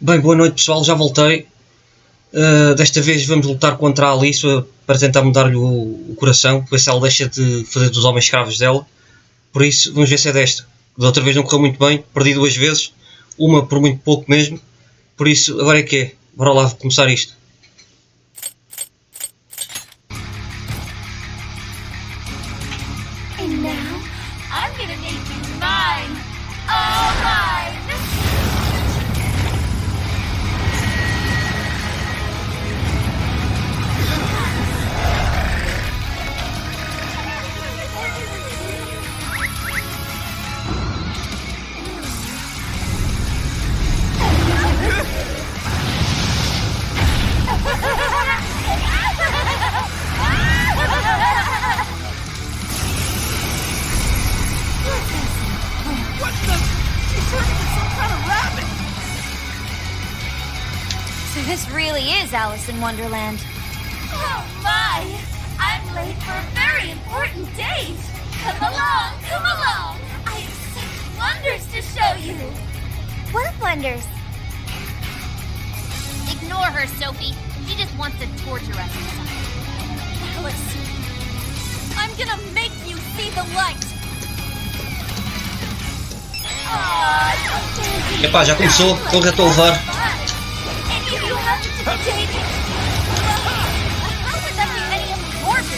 Bem, boa noite pessoal, já voltei. Desta vez vamos lutar contra a Alice para tentar mudar-lhe o coração, para ver se ela deixa de fazer dos homens escravos dela. Por isso, vamos ver se é desta. Da outra vez não correu muito bem, perdi 2 vezes, uma por muito pouco mesmo. Por isso, agora é que é. Bora lá começar isto. And now, I'm gonna make you mine. All mine. What the? She turned into some kind of rabbit! So this really is Alice in Wonderland. Oh my! I'm late for a very important date! Come along, come along! I have such wonders to show you! What wonders? Ignore her, Sophie. She just wants to torture us. Alice, I'm gonna make you see the light! Epá, já começou, eu já estou a levar.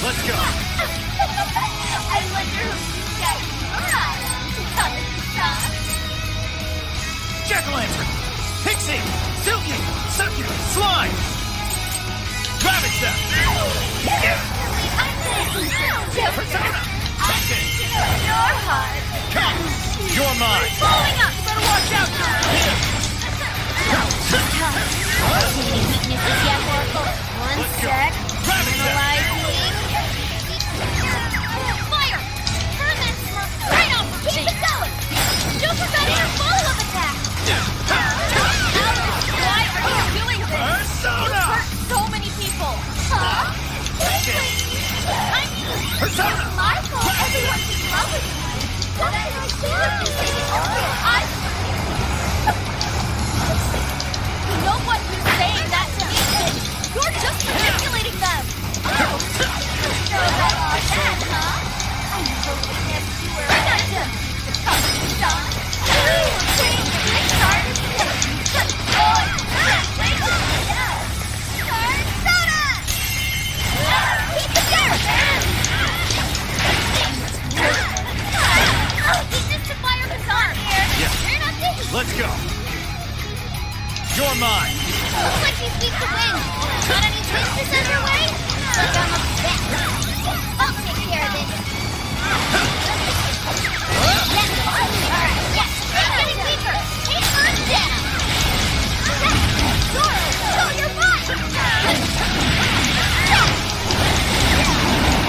Let's go! I wonder who you guys are. Jack-o'-lantern! Pixie! Silky! Succubus! Slime! Rabbit's Persona! Your heart. Come! You're mine! Blowing up. You better watch out. Weaknesses yet, Oracle? One Let's go. sec. Rabbit's Analyzing. Fire! Turn that smirk right off her Keep face! it going. Don't forget your follow-up attack. Alice, why are you doing this? Persona! Hurt so many people! Huh? Persona! My fault. Everyone's in love with me. What did I do? You know what you're saying that to me? You're just manipulating them! Oh, so that all that, huh? I'm totally guess you were right. Stop. Let's go! You're mine! Looks like she's weak to wind. Got any business underway? Look, I'm upset. I'll take care of this. Alright, yes, keep getting weaker. Take her down. Zoro, show your butt.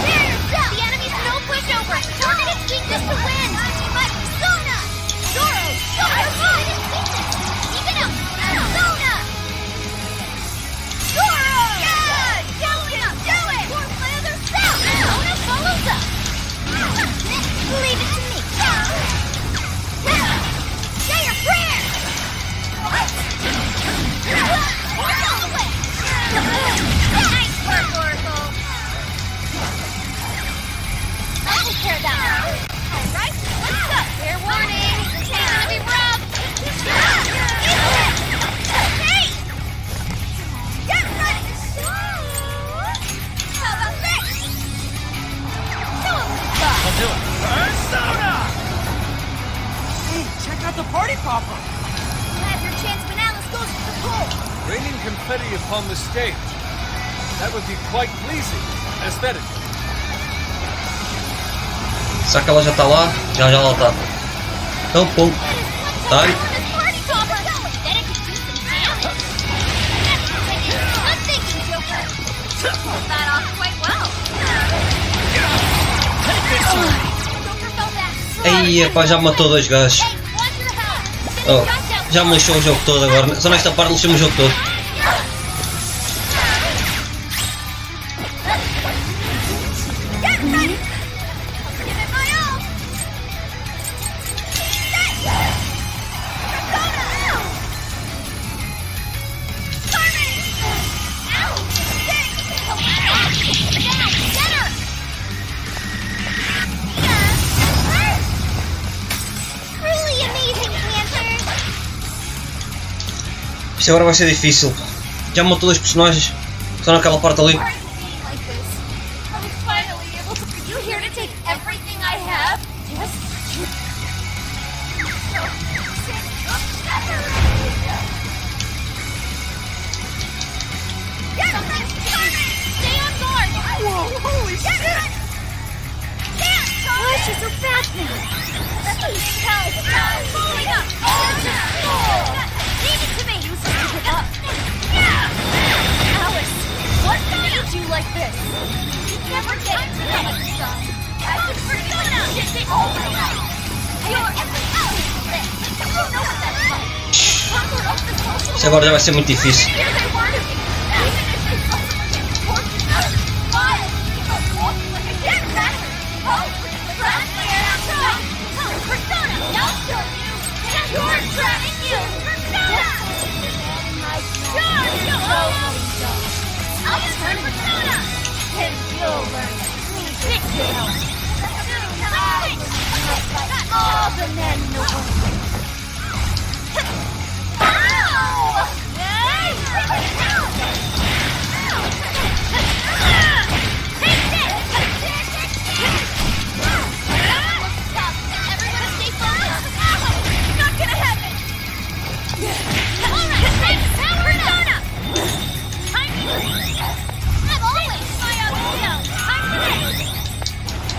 There's the enemy's no pushover. Target its weakness to wind. But Sona! Zoro, show your butt. Keep it up. Sona! Zoro! Yeah! Do it! More further south! Sona follows up! Leave it to me! Say your prayers! All the way! Nice work, Oracle! I'll take care of that! Alright, what's up? Fair warning! It's gonna be rough! Hey! Get ready! How about this? Show 'em what's up! I'll do it! Persona! Hey, check out the party popper! You have your chance when Alice goes to the pole! Raining confetti upon the stage. That would be quite pleasing, aesthetically. Será que ela já está lá? Já lá está. Então, pô. Tá. This party popper! Bet it could do some damage! Good thinking, Joker! Pulled that off quite well! Joker felt that slug. Aí, pá, já matou 2 gajos. Hey, watch your health! Oh, já me lixou o jogo todo agora. Só nesta parte lixou-me o jogo todo. Get ready! Give it my all! Stay! Isto agora vai ser difícil. Já matou dois personagens. Estão naquela parte ali. Why are you being like this? I'm finally able to. Are you here to take everything I have? Yes. Stay on guard! Whoa, holy shit! Why is she so fast now? Help! Following up! Leave it to me! You should pick it up. Alice, what made you like this? You never get it to come with stuff. I would forget shit all my life. You're every hour of this. You know what that's like. Conquer up the social. Isto agora já vai ser muito difícil. Hear they word of me. Even if they fucking important enough. Why? Because walking like a dead rat. Oh, Persona! Now show you! You're trapping you! Persona! I'll turn Persona! And you'll learn big deal! All the men in the world! Ow! Take this! Everybody stay focused! Not gonna happen! Alright, Persona! I'm always my own. Time for this!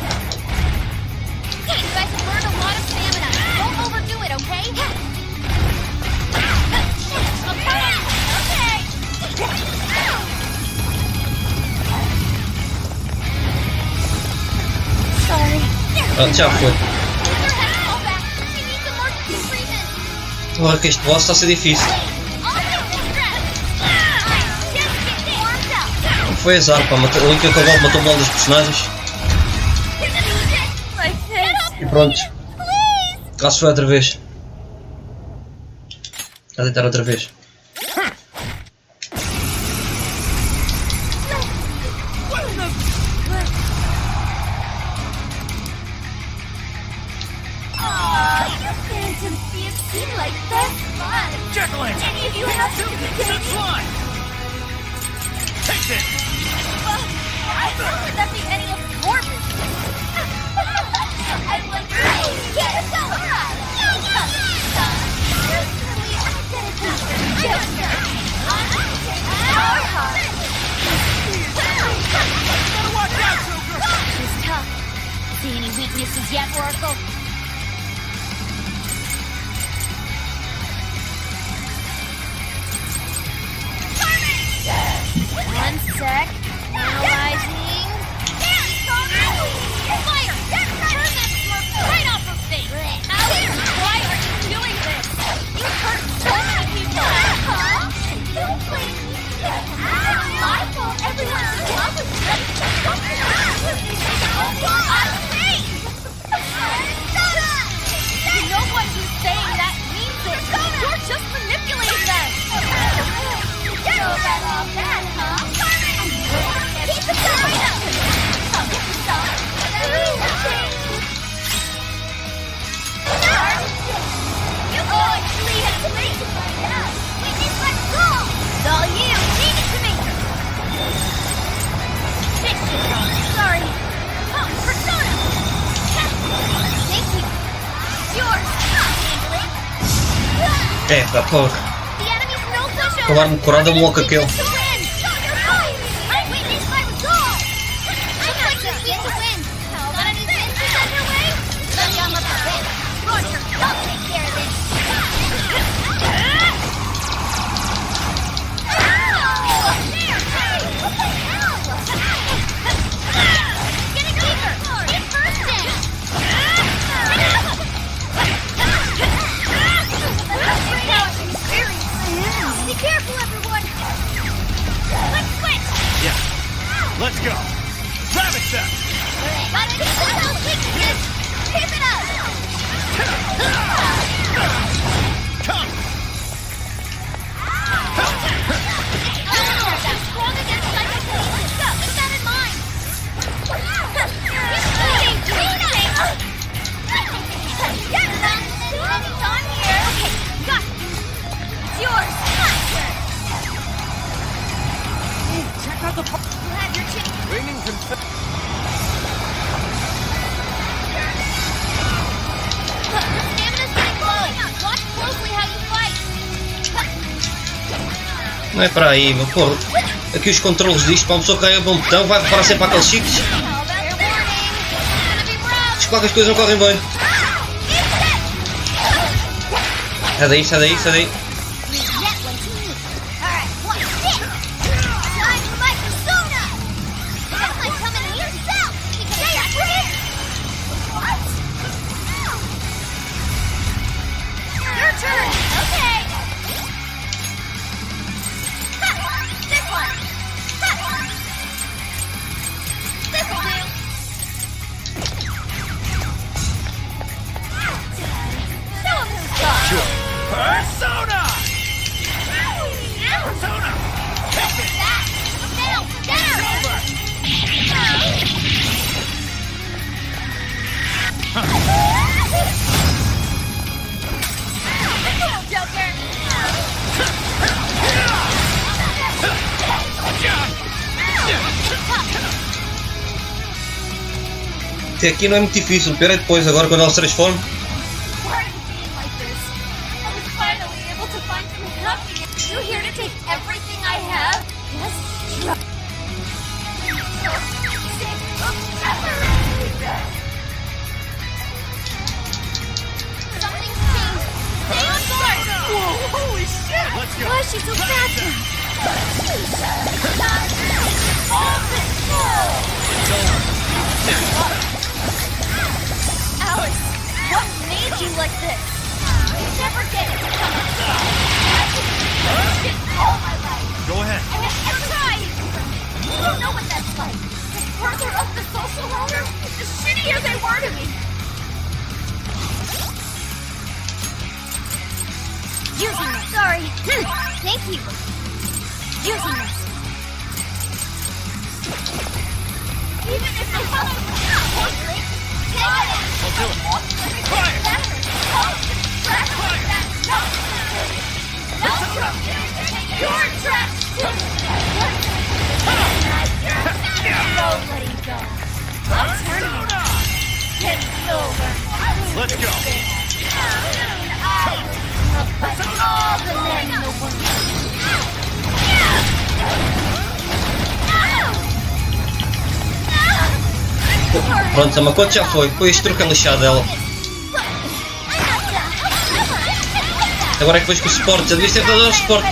Hey, you guys have burned a lot of stamina. Don't overdo it, okay? Sorry. Pronto, já foi. Agora que este boss está a ser difícil. Foi azar, pá, o único que acabou matou mal dos personagens. E pronto. Cá se foi outra vez. A tentar outra vez. Phantom Thieves seem like that's fun. Jacqueline! Any of you have to be kidding me? Fly! Take this! I thought would that be any of your business? I'm like, hey, get us go! Personally, I dedicate just our heart. Better watch out, Joker! She's tough. See any weaknesses yet, Oracle? One sec. Analyzing. Fire! Burn that smoke right off her face! Alice, why are you doing this? You hurt so many people! Huh? Don't blame me. It's my fault everyone's in love with me. I'm safe! You know what you're saying? That means it. You're just manipulating them! You know about all that, huh? Keep it going! I'll get you some. You boys leave it to me! Witness, let's go! It's all you! Leave it to me! Fix it, sorry. Oh, Persona! Thank you. Yours! Handle it! É, pá, porra. The enemy's no pushover! Acabar-me corada louca aquele. Be careful, everyone! Let's switch! Yeah. Let's go! Lavenza! Let's keep those weaknesses! Keep it up! Come! Strong against psycho. Let's go! Keep that in mind! Yes, I'm here! Okay, got it! It's yours! out the park. You have your chance. Raining confetti. Your stamina's getting low. Watch closely how you fight. Não é para aí, meu pô. Aqui os controles disto, para uma pessoa carregar um botão, vai reparar sempre aqueles chiques. How about your warning? It's gonna be rough. Diz que qualquer coisa não correm bem. Sai daí, sai daí, sai daí. You get what you need. Alright, watch this. Time for my persona. That might come in yourself. Say it, please. What? Your turn. Okay. Ha! This one. Ha! This'll do. Show 'em who's boss. Sure. Persona! Persona! That! Now, get her! Come on, Joker! Até aqui não é muito difícil, o pior é depois, agora quando ela se transforma. Why are you being like this? I was finally able to find some happiness. You here to take everything I have? Yes. Something's changed. Stay on guard. Whoa, holy shit! Let's go. Why is she so fast? All this. Alice, what made you like this? You never get it. I've been shit all my life. Go ahead. I tried. You don't know what that's like. The further up the social ladder, the shittier they were to me. Using this. Sorry. Thank you. Using this. Even if they follow closely, take it. I'll do it. Fire! Your trash too! No letting go. I'll turn you. It's over. Let's go. But all the men in the world. Pronto, mas quanto já foi? Foi este truque lixado dela. Agora é que depois com o suporte, já devias ter dado o suporte.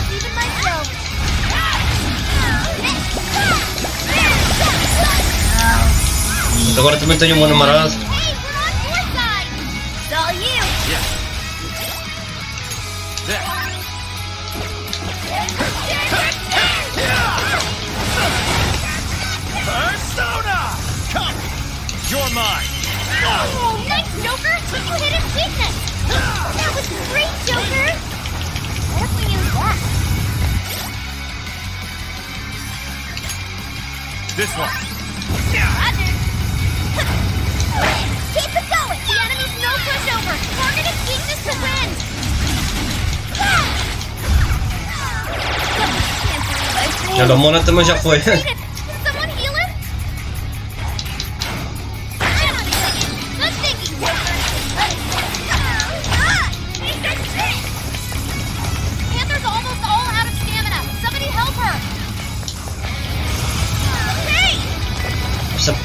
Agora também tenho um meu namorado. Persona! Come! You're mine! Oh, nice, Joker! You hit his weakness! That was great, Joker! What if we use that? This one. Roger! Keep it going! The enemy's no pushover! Target its weakness to win! Já da Mona também já foi. Can someone heal him? Good thinking, Joker! Panther's almost all out of stamina! Somebody help her! Okay!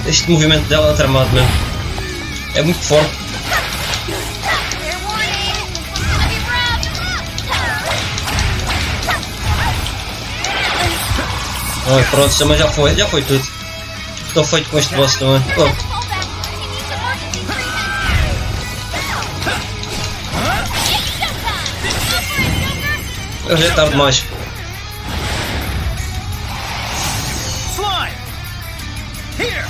Este movimento dela é tramado mesmo. É muito forte. Fair warning! This one's gonna be rough! Ai, pronto, também já foi tudo. Estou feito com este boss também. Oh, Fall back! He needs emergency treatment! eu já é tarde demais. Slime! Here!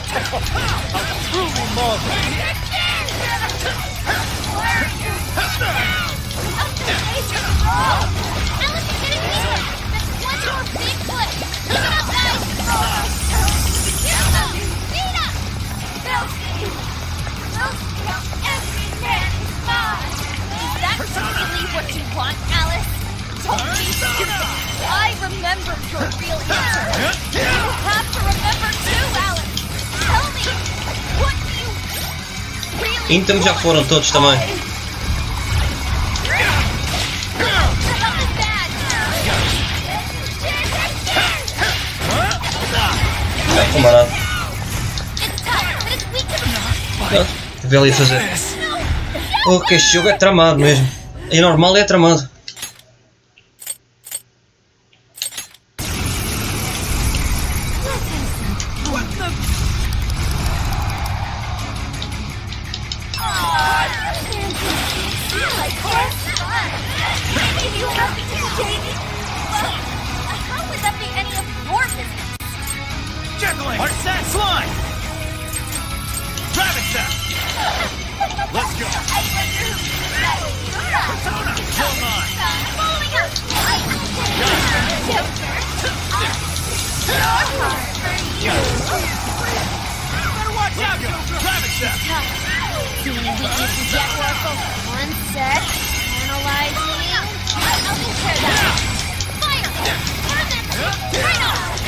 A truly marvel. want, Alice? Don't be stupid. I remember your real answer. You have to remember too, Alice. Tell me, what do you really Então já foram todos também. Vai, camarada. Vê ali fazer. Oh, que este jogo é tramado mesmo. É normal, é tramado. Let's go! Persona! Hold on! Better watch out! Private set! Seeing weaknesses yet, Oracle? One sec. Analyzing. I'll take care of that. Fire! Right off!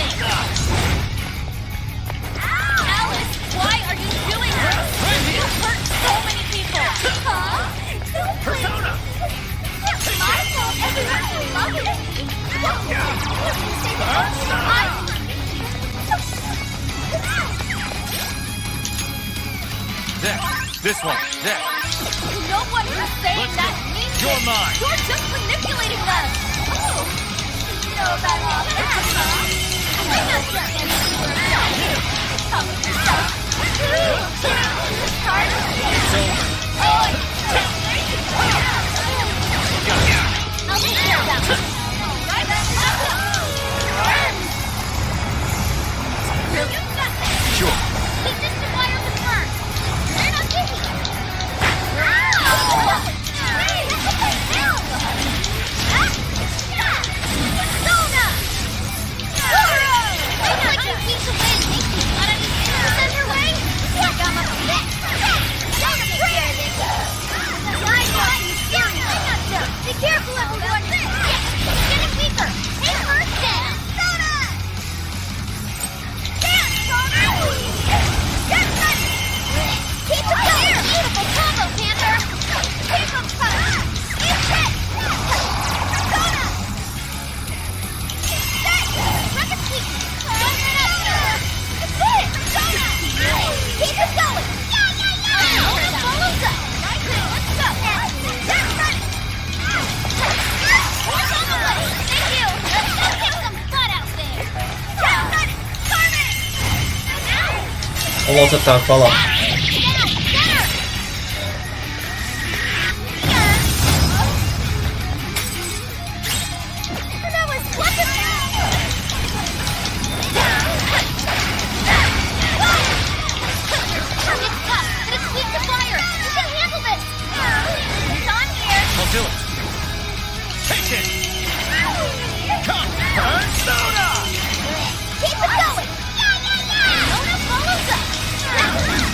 Alice, why are you doing this? You hurt so many people! Huh? Persona! It's my fault everyone's in love with me! There! This one! There! No one is saying that means You're mine! You're just manipulating them! Oh! You know about all that, huh? I'm not sure anything will come with yourself. It's over! Oh, I'll take care of that. Right? Sure! Keep this to wire the first. They're not busy. Persona! I'd like to see some way to take you. Want any send her way? I got my back. Don't take care of this. I'm not done. Be careful, everyone. It's getting weaker. Take first then. Persona! Dance, Persona! Get ready! Keep it there! Beautiful combo, Panther! Keep them coming! It's it! Persona! Set! Rocket sweep! Run it up there! It's it! Persona! Keep it going! Yeah! Follows up! Right there, let's go! Get ready! What's on the way? Thank you! Let's go kick some butt out there! Get ready! Carmen! Olha o outro ataque, olha lá. I'll do it! Take it! Come! Persona! Keep it going! Persona follows up!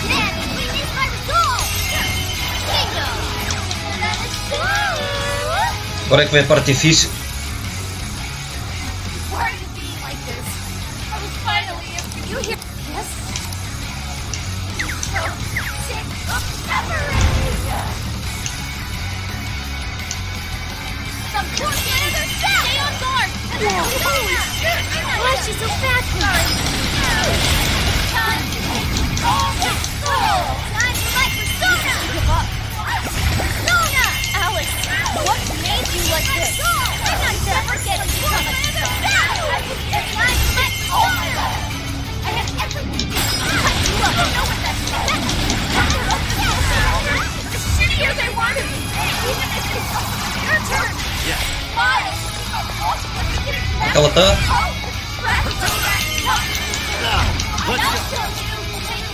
Man, weakness by resolve! Bingo! Agora é que vem a parte difícil. Why are you being like this? I was finally able to hear. Yes? So sick of suffering! Some poor janitor! Stay on guard! Holy shit! Why is she so fast? Sorry! Time to take all control! Time to let Persona! Give up! Persona! Alice, what made you like this? I'm not never getting to become a star! It's time to let Persona! I have everything to cut you up! I know what that's about! As shitty as I want to be! Even if it's your turn! Yeah. Miles! Aquela tá. Let's go!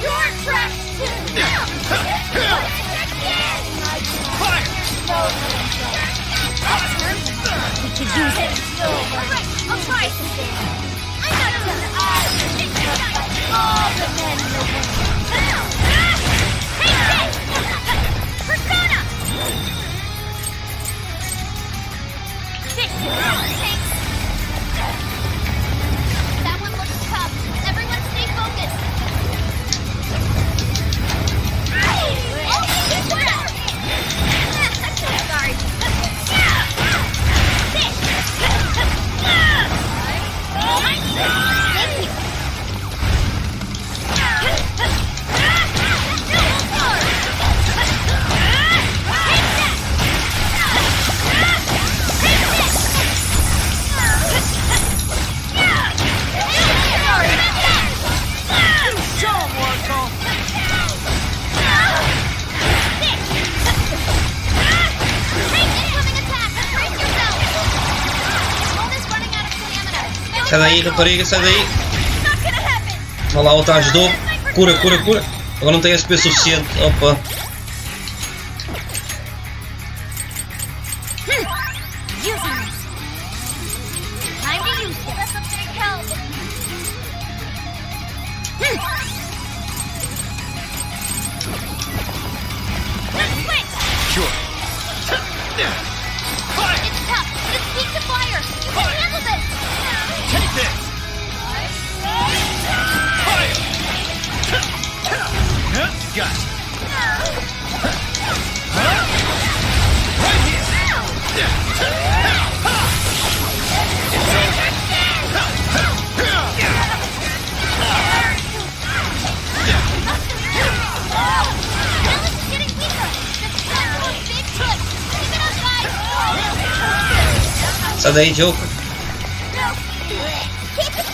Your track too! Fire! We could use it. Alright, I'll try something. I'm not done. All the men in the world. Take this! Persona! Sai daí, rapariga, sai daí. Not gonna happen. Vai lá, outra ajudou. Cura, cura, cura. Agora não tenho SP suficiente. Opa. Using this. Time to use this. That's a big help. Let's switch. Sure. It's tough. It's weak to fire. You can handle this. Take this. Fire. Got it. Right here. Alice is getting weaker. Just one more big push. Keep it up, guys. Sai daí, Joker. Keep it.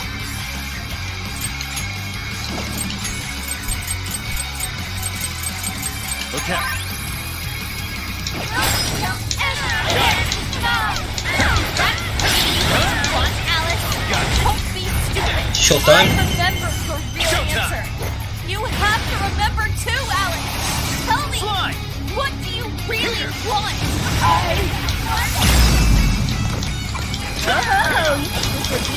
Okay. Showtime. Remember your real answer. You have to remember too, Alex. Tell me, Fly. what do you really want? Oh, you think this would be?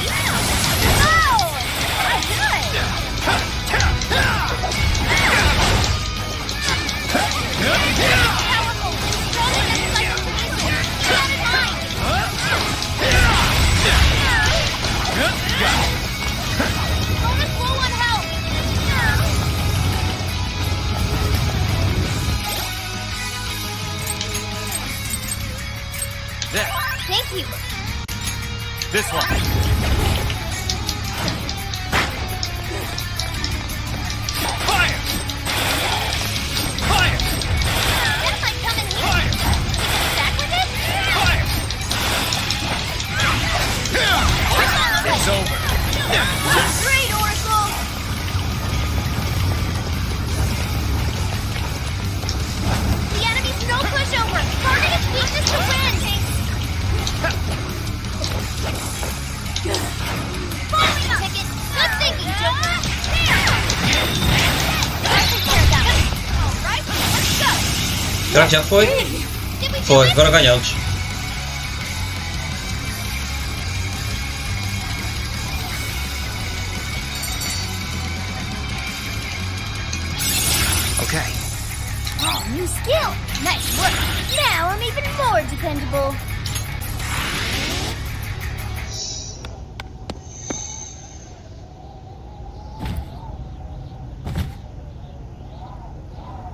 Oh, powerful, stronger than encyclopedia. Keep in mind. Bonus low on health. There. Thank you. This one. Fire. Fire. That might come in handy. Fire. Back with it? Fire. It's over. Great, Oracle. The enemy's no pushover. Target its weakness to win. Falling ticket. Good thinking, Joker. I'll take care of that one. All right, let's go. Será que já foi? Did we do Foi, it? agora ganhamos. Okay. Oh, new skill. Nice work. Now I'm even more dependable.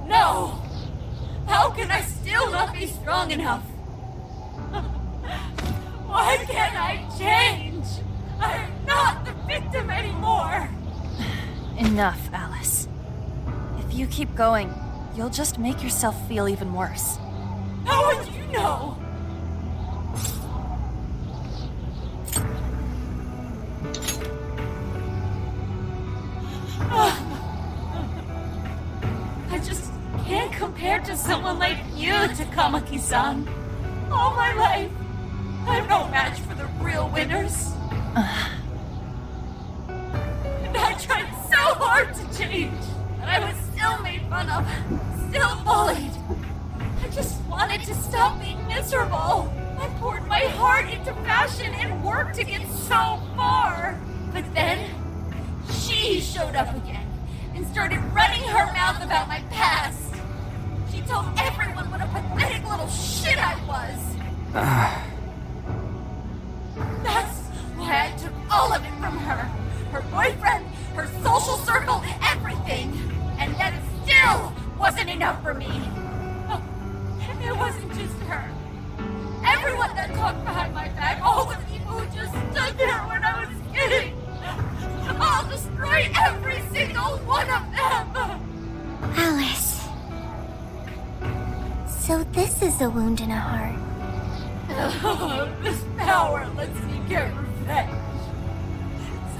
No! How can I still not be strong enough? Why can't I change? I'm not the victim anymore! Enough, Alice. If you keep going, you'll just make yourself feel even worse. How would you know? I just can't compare to someone like you, Takamaki-san. All my life, I'm no match for the real winners. And I tried so hard to change, and I was still made fun of, still bullied. I just wanted to stop being miserable. I poured my heart into fashion and worked to get so far. But then, she showed up again and started running her mouth about my past. She told everyone what a pathetic little shit I was. That's why I took all of it from her. Her boyfriend, her social circle, everything. And that still wasn't enough for me. It wasn't just her. Everyone that talked behind my back, all the people who just stood there when I was kidding. I'll destroy every single one of them. Alice. So this is a wound in a heart. This power lets me get revenge.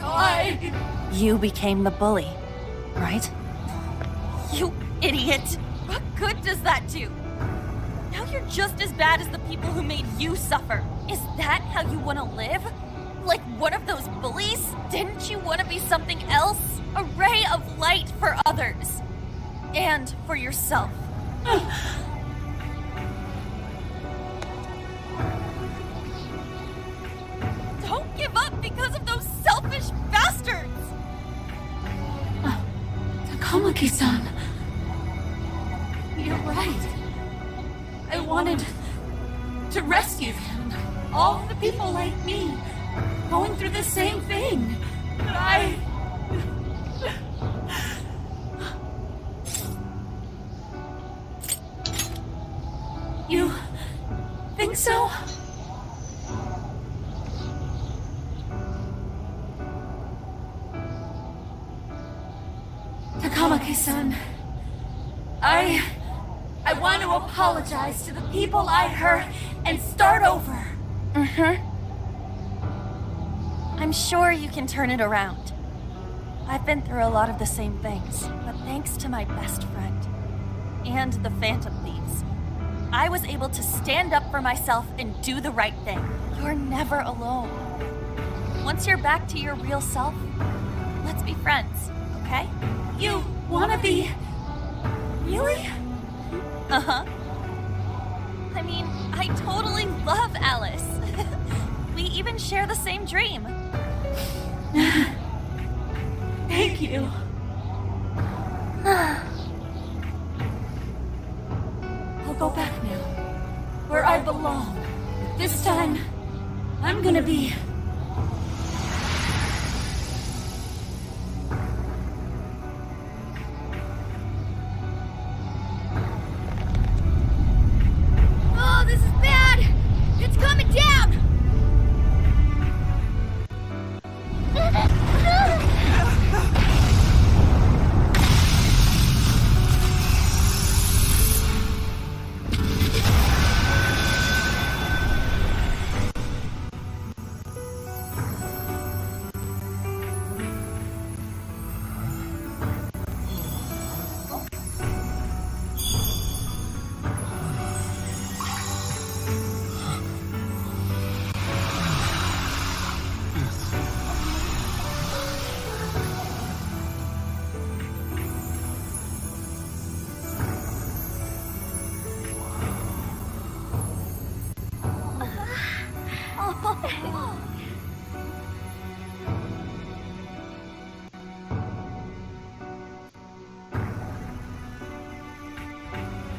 So I... You became the bully, right? You idiot! What good does that do? Now you're just as bad as the people who made you suffer. Is that how you want to live? Like one of those bullies? Didn't you want to be something else? A ray of light for others. And for yourself. Don't give up because of those selfish bastards! Takamaki-san. You're right. I wanted to rescue them. All the people like me, going through the same thing. But You think so? Takamaki-san, I want to apologize to the people I hurt and start over. I'm sure you can turn it around. I've been through a lot of the same things, but thanks to my best friend and the Phantom Thieves, I was able to stand up for myself and do the right thing. You're never alone. Once you're back to your real self, let's be friends, okay? You wanna be... Really? Uh-huh. I mean, I totally love Alice. We even share the same dream. Thank you. I'll go back now, where I belong. This time, I'm gonna be... Oh, this is bad! It's coming down!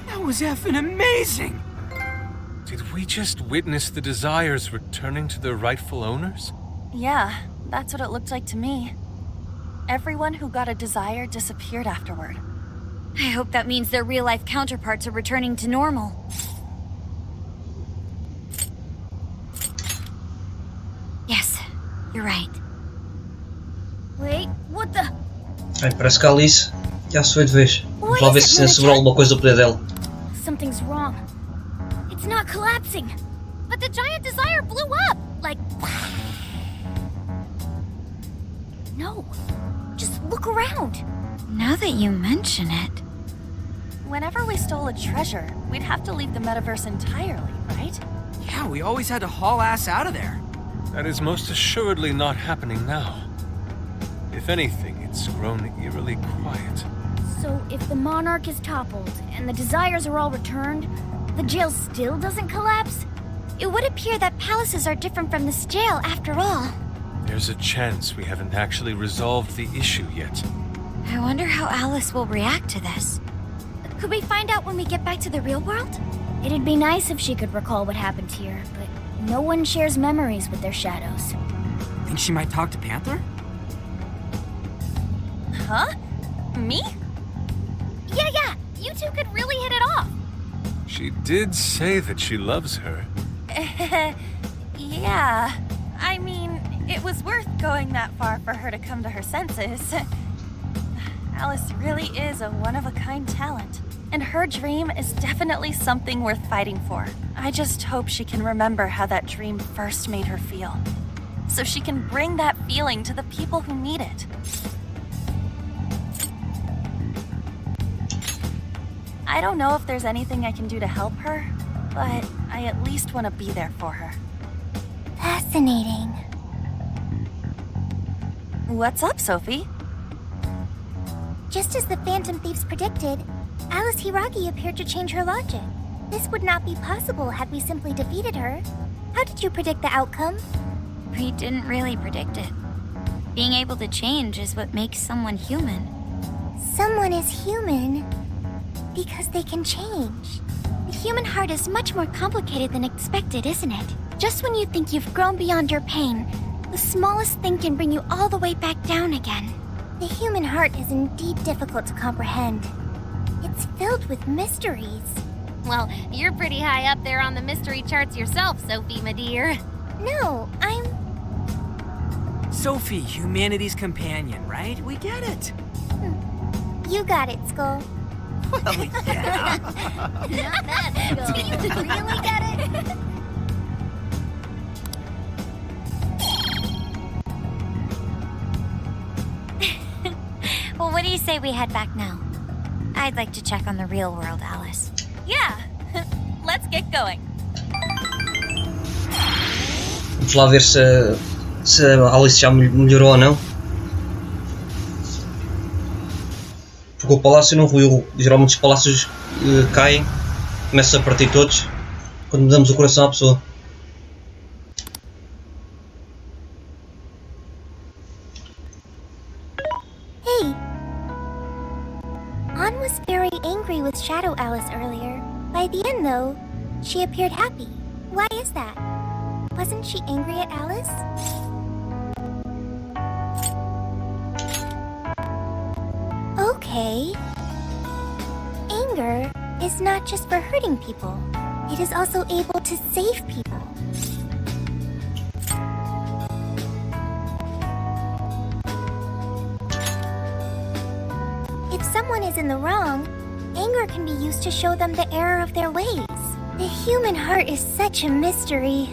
That was effing amazing! Did we just witness the desires returning to their rightful owners? Yeah, that's what it looked like to me. Everyone who got a desire disappeared afterward. I hope that means their real-life counterparts are returning to normal. Yes, you're right. Wait, what the... Bem, parece que a Alice já se foi de vez. Vamos lá ver se censurou alguma coisa do poder dela. Something's wrong. It's not collapsing. But the giant desire blew up! Like... No. Just look around. Now that you mention it... Whenever we stole a treasure, we'd have to leave the metaverse entirely, right? Yeah, we always had to haul ass out of there. That is most assuredly not happening now. If anything, it's grown eerily quiet. So if the monarch is toppled and the desires are all returned, the jail still doesn't collapse? It would appear that palaces are different from this jail after all. There's a chance we haven't actually resolved the issue yet. I wonder how Alice will react to this. Could we find out when we get back to the real world? It'd be nice if she could recall what happened here, but no one shares memories with their shadows. Think she might talk to Panther? Huh? Me? Yeah, you two could really hit it off. She did say that she loves her. Yeah. I mean, it was worth going that far for her to come to her senses. Alice really is a one-of-a-kind talent. And her dream is definitely something worth fighting for. I just hope she can remember how that dream first made her feel. So she can bring that feeling to the people who need it. I don't know if there's anything I can do to help her, but I at least want to be there for her. Fascinating. What's up, Sophie? Just as the Phantom Thieves predicted, Alice Hiragi appeared to change her logic. This would not be possible had we simply defeated her. How did you predict the outcome? We didn't really predict it. Being able to change is what makes someone human. Someone is human because they can change. The human heart is much more complicated than expected, isn't it? Just when you think you've grown beyond your pain, the smallest thing can bring you all the way back down again. The human heart is indeed difficult to comprehend. It's filled with mysteries. Well, you're pretty high up there on the mystery charts yourself, Sophie, my dear. No, I'm... Sophie, humanity's companion, right? We get it. You got it, Skull. Well, yeah. Not bad, Skull. Do you really get it? Well, what do you say we head back now? I'd like to check on the real world, Alice. Yeah, let's get going. Vamos lá ver se a Alice já melhorou ou não. Porque o palácio não ruiu. Geralmente os palácios caem, começam a partir todos quando damos o coração à pessoa. Hey! Ann was very angry with Shadow Alice earlier. By the end, though, she appeared happy. Why is that? Wasn't she angry at Alice? Okay. Anger is not just for hurting people. It is also able to save people. If someone is in the wrong, anger can be used to show them the error of their ways. The human heart is such a mystery.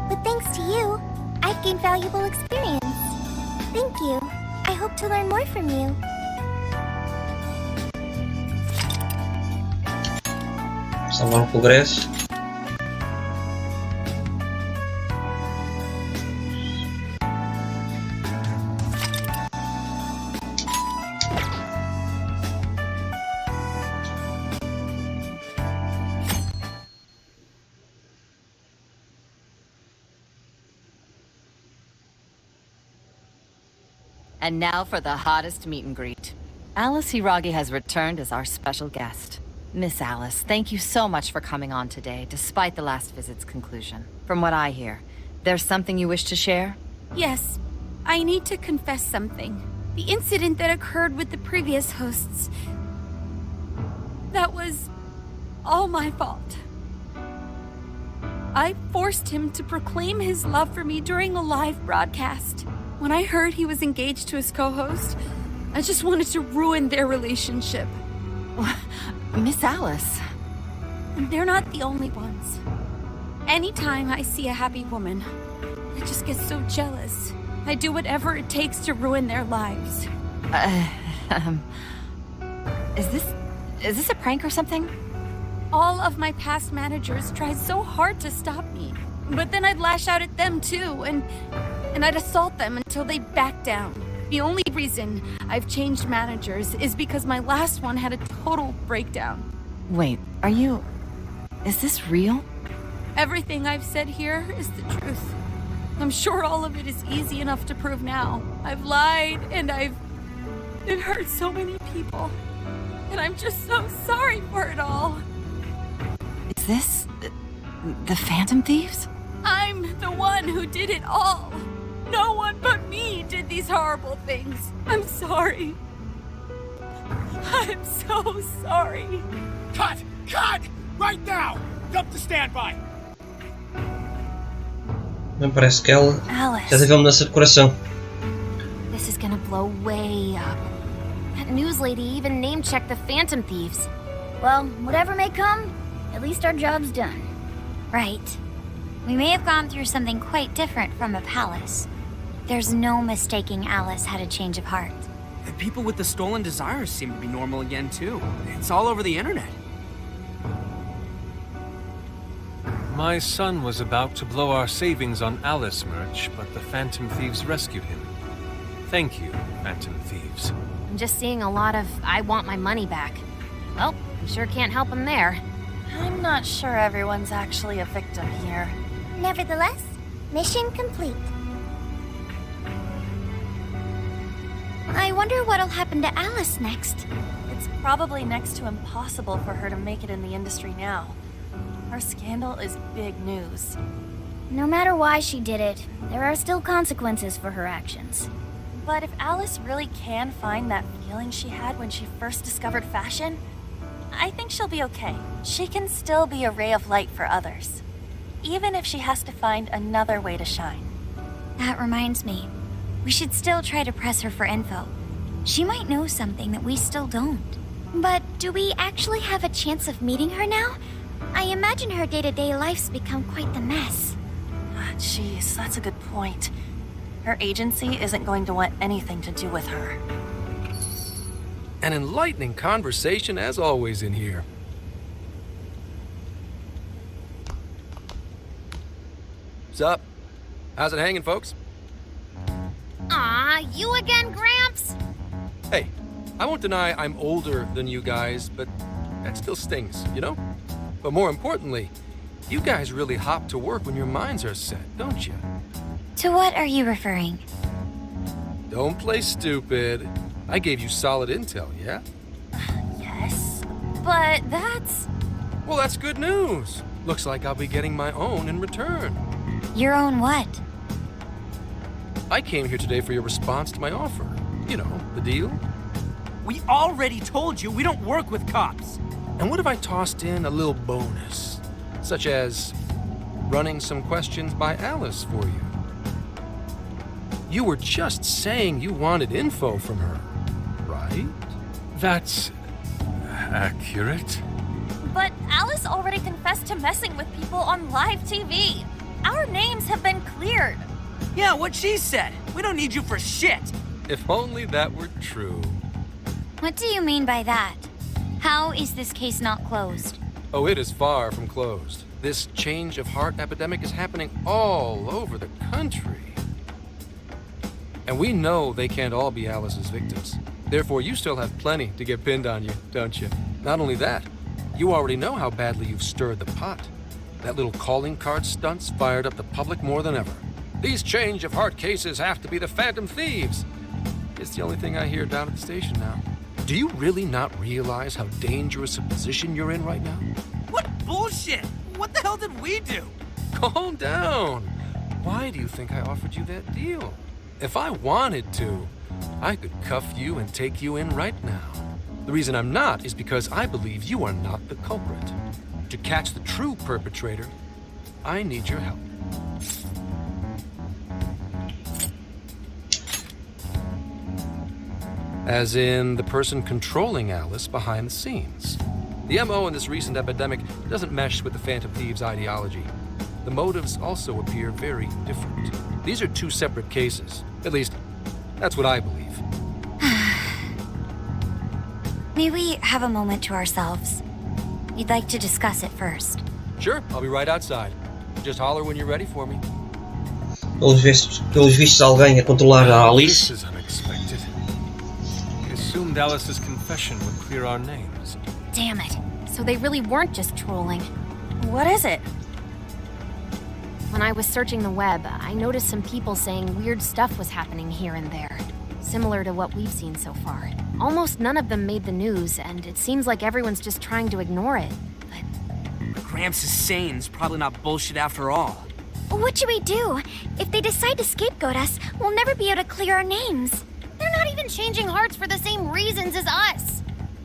But thanks to you, I've gained valuable experience. Thank you. I hope to learn more from you. Salvar o progresso. And now for the hottest meet and greet. Alice Hiragi has returned as our special guest. Miss Alice, thank you so much for coming on today, despite the last visit's conclusion. From what I hear, there's something you wish to share? Yes, I need to confess something. The incident that occurred with the previous hosts. That was all my fault. I forced him to proclaim his love for me during a live broadcast. When I heard he was engaged to his co-host, I just wanted to ruin their relationship. Miss Alice. And they're not the only ones. Anytime I see a happy woman, I just get so jealous. I do whatever it takes to ruin their lives. Is this a prank or something? All of my past managers tried so hard to stop me. But then I'd lash out at them too, and I'd assault them until they backed down. The only reason I've changed managers is because my last one had a total breakdown. Wait, is this real? Everything I've said here is the truth. I'm sure all of it is easy enough to prove now. I've lied, and it hurt so many people. And I'm just so sorry for it all. Is this the Phantom Thieves? I'm the one who did it all. No one but me did these horrible things. I'm sorry. I'm so sorry. Cut! Cut! Right now! Dump the standby! Bem, parece que ela Alice. já teve uma mudança de coração. This is gonna blow way up. That news lady even name-checked the Phantom Thieves. Well, whatever may come, at least our job's done. Right. We may have gone through something quite different from a palace. There's no mistaking Alice had a change of heart. And people with the stolen desires seem to be normal again, too. It's all over the internet. My son was about to blow our savings on Alice merch, but the Phantom Thieves rescued him. Thank you, Phantom Thieves. I'm just seeing a lot of I want my money back. Well, we sure can't help them there. I'm not sure everyone's actually a victim here. Nevertheless, mission complete. I wonder what'll happen to Alice next. It's probably next to impossible for her to make it in the industry now. Her scandal is big news. No matter why she did it, there are still consequences for her actions. But if Alice really can find that feeling she had when she first discovered fashion, I think she'll be okay. She can still be a ray of light for others, even if she has to find another way to shine. That reminds me, we should still try to press her for info. She might know something that we still don't. But do we actually have a chance of meeting her now? I imagine her day-to-day life's become quite the mess. Jeez, that's a good point. Her agency isn't going to want anything to do with her. An enlightening conversation as always in here. Sup? How's it hanging, folks? Aw, you again, Gramps? Hey, I won't deny I'm older than you guys, but that still stings, you know? But more importantly, you guys really hop to work when your minds are set, don't you? To what are you referring? Don't play stupid. I gave you solid intel, yeah? Yes, but that's... Well, that's good news. Looks like I'll be getting my own in return. Your own what? I came here today for your response to my offer. You know, the deal. We already told you we don't work with cops. And what if I tossed in a little bonus? Such as running some questions by Alice for you. You were just saying you wanted info from her, right? That's accurate. But Alice already confessed to messing with people on live TV. Our names have been cleared. Yeah, what she said. We don't need you for shit. If only that were true. What do you mean by that? How is this case not closed? Oh, it is far from closed. This change of heart epidemic is happening all over the country. And we know they can't all be Alice's victims. Therefore, you still have plenty to get pinned on you, don't you? Not only that, you already know how badly you've stirred the pot. That little calling card stunt's fired up the public more than ever. These change of heart cases have to be the Phantom Thieves. It's the only thing I hear down at the station now. Do you really not realize how dangerous a position you're in right now? What bullshit? What the hell did we do? Calm down. Why do you think I offered you that deal? If I wanted to, I could cuff you and take you in right now. The reason I'm not is because I believe you are not the culprit. To catch the true perpetrator, I need your help. As in the person controlling Alice behind the scenes. The MO in this recent epidemic doesn't mesh with the Phantom Thieves' ideology. The motives also appear very different. These are two separate cases. At least, that's what I believe. May we have a moment to ourselves? We'd like to discuss it first. Sure, I'll be right outside. Just holler when you're ready for me. Pelos vistos alguém a controlar a Alice. This is unexpected. I assumed Alice's confession would clear our names. Damn it. So they really weren't just trolling. What is it? When I was searching the web, I noticed some people saying weird stuff was happening here and there. Similar to what we've seen so far. Almost none of them made the news, and it seems like everyone's just trying to ignore it. But Gramps is sane. It's probably not bullshit after all. What should we do? If they decide to scapegoat us, we'll never be able to clear our names. they're not even changing hearts for the same reasons as us.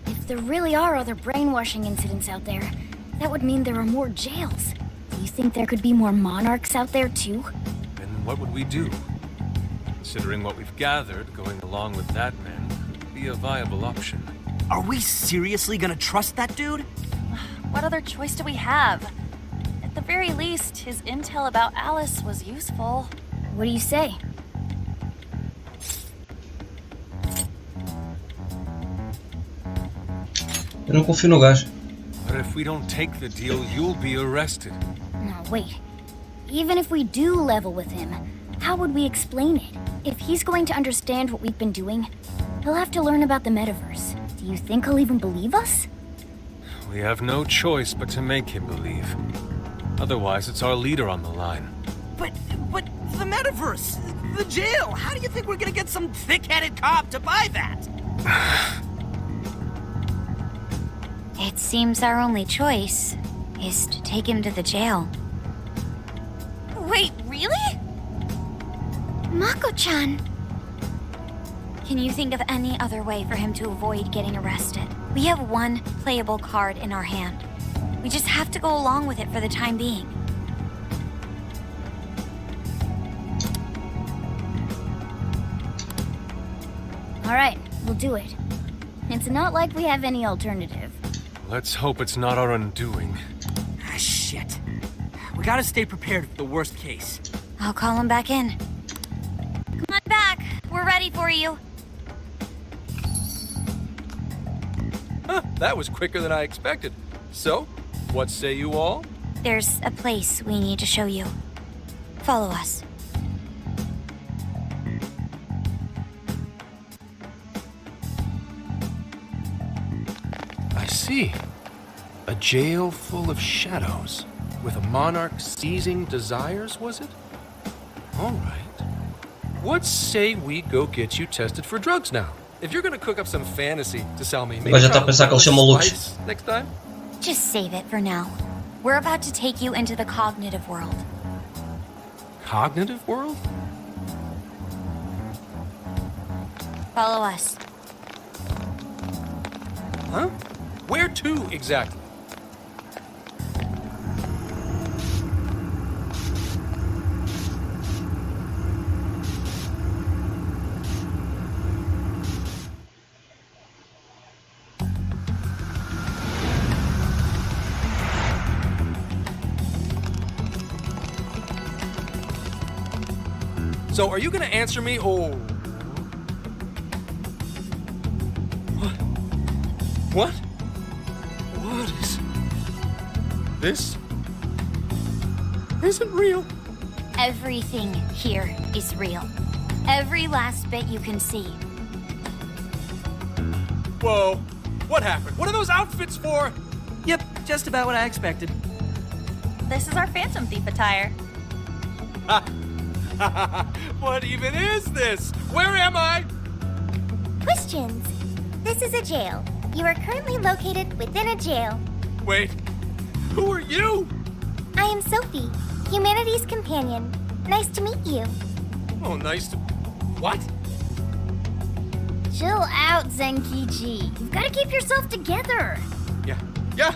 If there really are other brainwashing incidents out there, that would mean there are more jails. Do you think there could be more monarchs out there too? Then what would we do? Considering what we've gathered, going along with that man could be a viable option. Are we seriously gonna trust that dude? What other choice do we have? At the very least, his intel about Alice was useful. What do you say? Eu não confio no gajo. But if we don't take the deal, you'll be arrested. No, wait. Even if we do level with him, how would we explain it? if he's going to understand what we've been doing, he'll have to learn about the metaverse. Do you think he'll even believe us? We have no choice but to make him believe. Otherwise, it's our leader on the line. But the metaverse, the jail. How do you think we're gonna get some thick-headed cop to buy that? It seems our only choice is to take him to the jail. Wait, really? Mako-chan! Can you think of any other way for him to avoid getting arrested? We have one playable card in our hand. We just have to go along with it for the time being. Alright, we'll do it. It's not like we have any alternative. Let's hope it's not our undoing. Ah, shit. We gotta stay prepared for the worst case. I'll call him back in. Come on back. We're ready for you. Huh, that was quicker than I expected. So, what say you all? There's a place we need to show you. Follow us. I see. A jail full of shadows. With a monarch seizing desires, was it? All right. What say we go get you tested for drugs now? If you're gonna cook up some fantasy to sell me, maybe Mas já está a pensar que eles são malucos. next time? Just save it for now. We're about to take you into the cognitive world. Cognitive world? Follow us. Huh? Where to exactly? So, are you gonna answer me, or... What? What is... This... isn't real. Everything here is real. Every last bit you can see. Whoa. What happened? What are those outfits for? Yep, just about what I expected. This is our Phantom Thief attire. What even is this? Where am I? Questions. This is a jail. You are currently located within a jail. Wait. Who are you? I am Sophie, humanity's companion. Nice to meet you. Oh, nice to... What? Chill out, Zenkichi. You've got to keep yourself together. Yeah.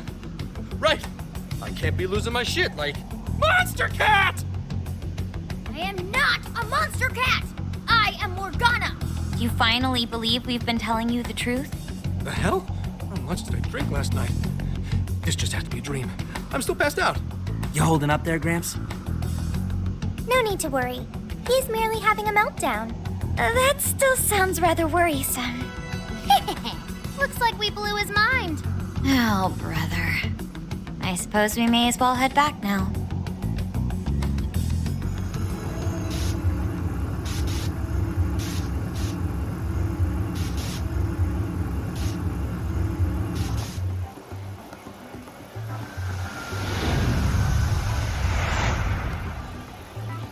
Right. I can't be losing my shit like... Monster Cat! I am not a monster cat. I am Morgana. You finally believe we've been telling you the truth? The hell? How much did I drink last night? This just has to be a dream. I'm still passed out. You holding up there, Gramps? No need to worry. He's merely having a meltdown. That still sounds rather worrisome. Looks like we blew his mind. Oh, brother. I suppose we may as well head back now.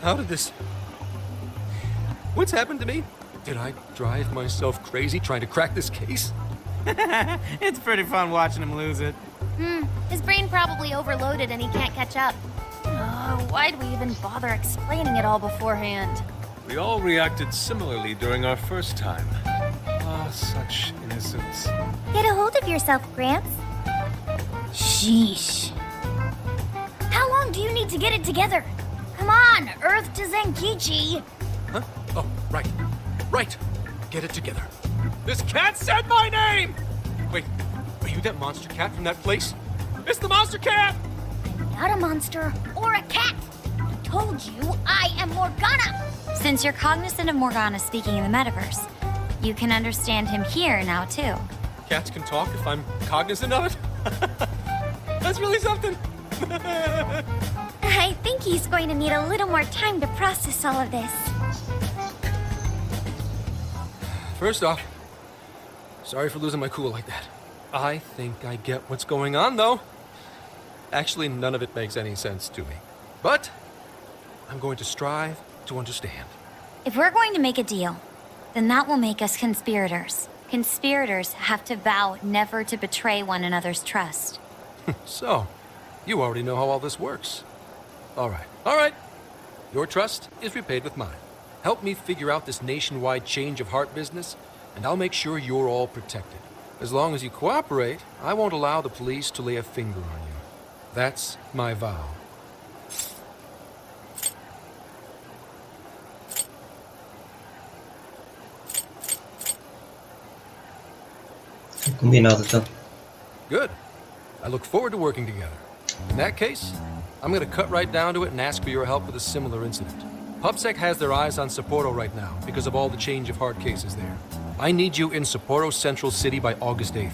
How did this... What's happened to me? Did I drive myself crazy trying to crack this case? It's pretty fun watching him lose it. His brain probably overloaded and he can't catch up. Why'd we even bother explaining it all beforehand? We all reacted similarly during our first time. Ah, such innocence. Get a hold of yourself, Gramps. Sheesh. How long do you need to get it together? Come on, Earth to Zenkichi. Huh? Oh, right. Right. Get it together. This cat said my name! Wait, are you that monster cat from that place? It's the monster cat! I'm not a monster or a cat. I told you I am Morgana. Since you're cognizant of Morgana speaking in the metaverse, you can understand him here now, too. Cats can talk if I'm cognizant of it? That's really something. I think he's going to need a little more time to process all of this. First off, sorry for losing my cool like that. I think I get what's going on, though. Actually, none of it makes any sense to me. But I'm going to strive to understand. If we're going to make a deal, then that will make us conspirators. Conspirators have to vow never to betray one another's trust. So, you already know how all this works. All right. Your trust is repaid with mine. Help me figure out this nationwide change of heart business, and I'll make sure you're all protected. As long as you cooperate, I won't allow the police to lay a finger on you. That's my vow. Combinado, então. Good. I look forward to working together. In that case, I'm going to cut right down to it and ask for your help with a similar incident. PubSec has their eyes on Sapporo right now because of all the change of heart cases there. I need you in Sapporo Central City by August 8th.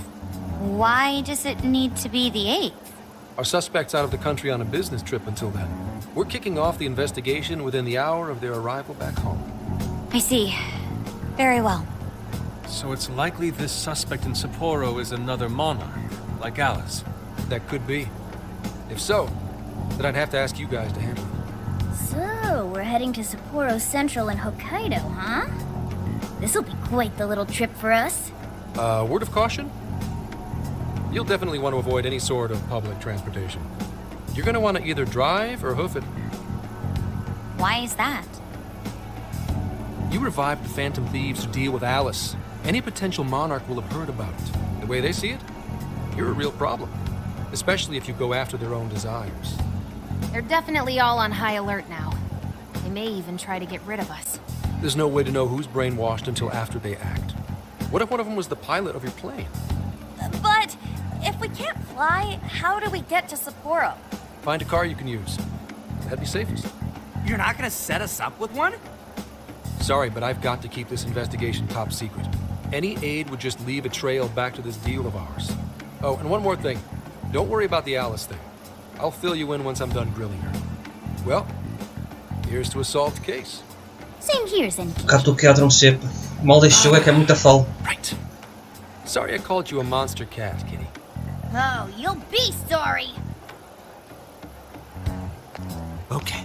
Why does it need to be the 8th? Our suspect's out of the country on a business trip until then. We're kicking off the investigation within the hour of their arrival back home. I see. Very well. So it's likely this suspect in Sapporo is another monarch, like Alice. That could be. If so, then I'd have to ask you guys to handle it. So, we're heading to Sapporo Central in Hokkaido, huh? This'll be quite the little trip for us. Word of caution? You'll definitely want to avoid any sort of public transportation. You're gonna want to either drive or hoof it. Why is that? You revived the Phantom Thieves to deal with Alice. Any potential monarch will have heard about it. The way they see it, you're a real problem. Especially if you go after their own desires. They're definitely all on high alert now. They may even try to get rid of us. There's no way to know who's brainwashed until after they act. What if one of them was the pilot of your plane? But if we can't fly, how do we get to Sapporo? Find a car you can use. That'd be safest. You're not gonna set us up with one? Sorry, but I've got to keep this investigation top secret. Any aid would just leave a trail back to this deal of ours. Oh, and one more thing. Don't worry about the Alice thing. I'll fill you in once I'm done grilling her. Well, here's to a solved case. Same here, Zenki. Cato que ladrão sempre. Mal deste jogo é que é muita fala. Right. Sorry I called you a monster cat, kitty. Oh, you'll be sorry. Okay.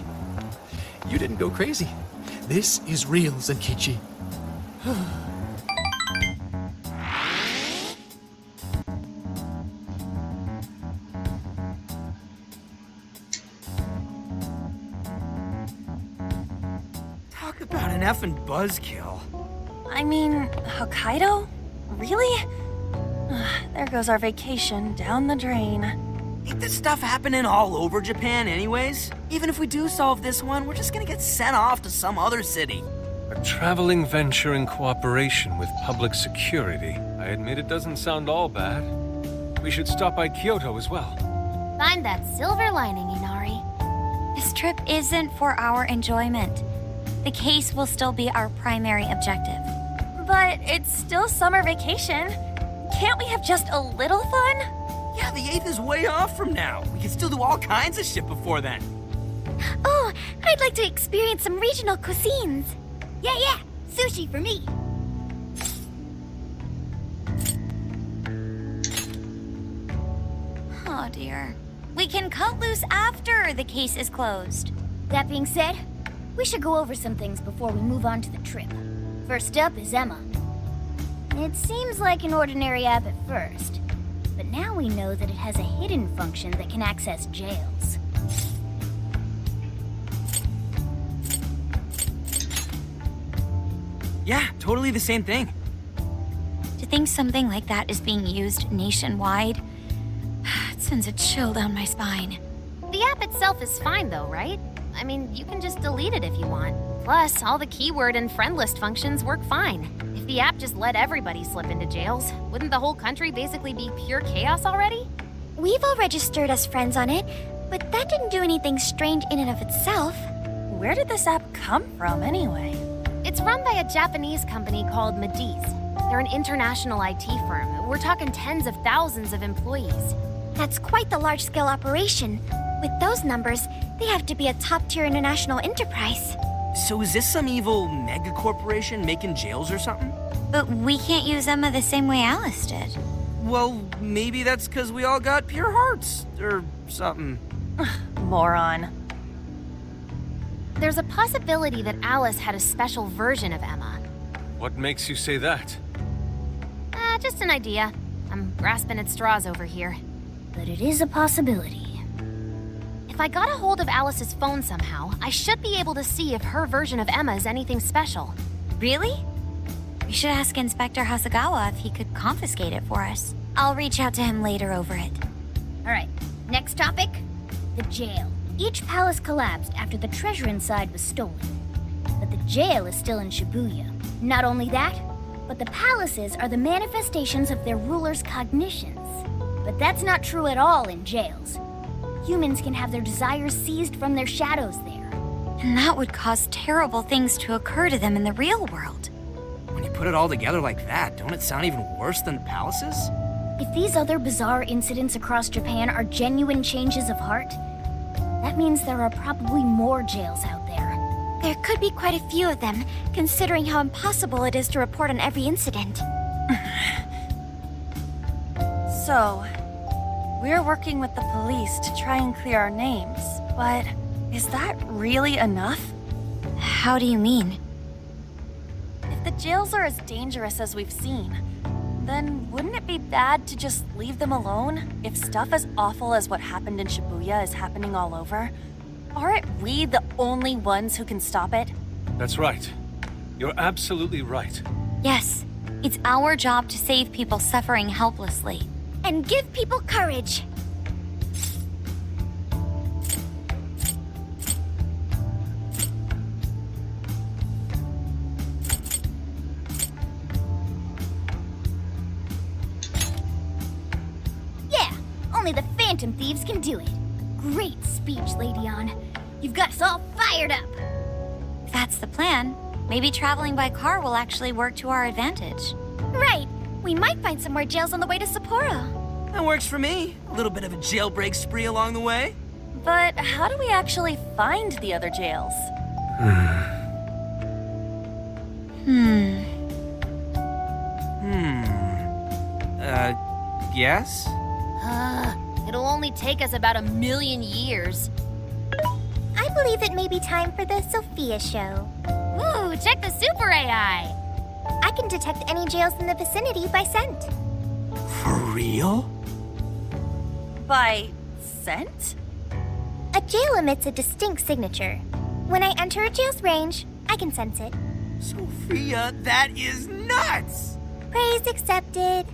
You didn't go crazy. This is real, Zenkichi. Talk about an effing buzzkill. I mean, Hokkaido? Really? There goes our vacation down the drain. Ain't this stuff happening all over Japan anyways? Even if we do solve this one, we're just gonna get sent off to some other city. A traveling venture in cooperation with public security. I admit it doesn't sound all bad. We should stop by Kyoto as well. Find that silver lining, Inari. This trip isn't for our enjoyment. The case will still be our primary objective. But it's still summer vacation. Can't we have just a little fun? Yeah, the 8th is way off from now. We can still do all kinds of shit before then. Oh, I'd like to experience some regional cuisines. Yeah, sushi for me. Oh dear. We can cut loose after the case is closed. That being said, we should go over some things before we move on to the trip. First up is Emma. It seems like an ordinary app at first, but now we know that it has a hidden function that can access jails. Yeah, totally the same thing. To think something like that is being used nationwide, it sends a chill down my spine. The app itself is fine though, right? I mean, you can just delete it if you want. Plus, all the keyword and friend list functions work fine. If the app just let everybody slip into jails, wouldn't the whole country basically be pure chaos already? We've all registered as friends on it, but that didn't do anything strange in and of itself. Where did this app come from anyway? It's run by a Japanese company called Meses. They're an international IT firm. We're talking tens of thousands of employees. That's quite the large-scale operation. With those numbers, they have to be a top-tier international enterprise. So is this some evil mega corporation making jails or something? But we can't use Emma the same way Alice did. Well, maybe that's because we all got pure hearts, or something. Moron. There's a possibility that Alice had a special version of Emma. What makes you say that? Just an idea. I'm grasping at straws over here. But it is a possibility. If I got a hold of Alice's phone somehow, I should be able to see if her version of Emma is anything special. Really? We should ask Inspector Hasagawa if he could confiscate it for us. I'll reach out to him later over it. Alright, next topic. The jail. Each palace collapsed after the treasure inside was stolen. But the jail is still in Shibuya. Not only that, but the palaces are the manifestations of their rulers' cognitions. But that's not true at all in jails. Humans can have their desires seized from their shadows there. And that would cause terrible things to occur to them in the real world. When you put it all together like that, don't it sound even worse than the palaces? If these other bizarre incidents across Japan are genuine changes of heart, that means there are probably more jails out there. There could be quite a few of them, considering how impossible it is to report on every incident. So, we're working with the police to try and clear our names, but is that really enough? How do you mean? If the jails are as dangerous as we've seen, then wouldn't it be bad to just leave them alone if stuff as awful as what happened in Shibuya is happening all over? Aren't we the only ones who can stop it? That's right. You're absolutely right. Yes, it's our job to save people suffering helplessly. And give people courage. Yeah, only the Phantom Thieves can do it. Great speech, Lady On. You've got us all fired up. If that's the plan, maybe traveling by car will actually work to our advantage. Right. We might find some more jails on the way to Sapporo. That works for me. A little bit of a jailbreak spree along the way. But how do we actually find the other jails? Yes? It'll only take us about 1,000,000 years. I believe it may be time for the Sophia show. Ooh, check the super AI. I can detect any jails in the vicinity by scent. For real? By scent? A jail emits a distinct signature. When I enter a jail's range, I can sense it. Sophia, that is nuts! Praise accepted.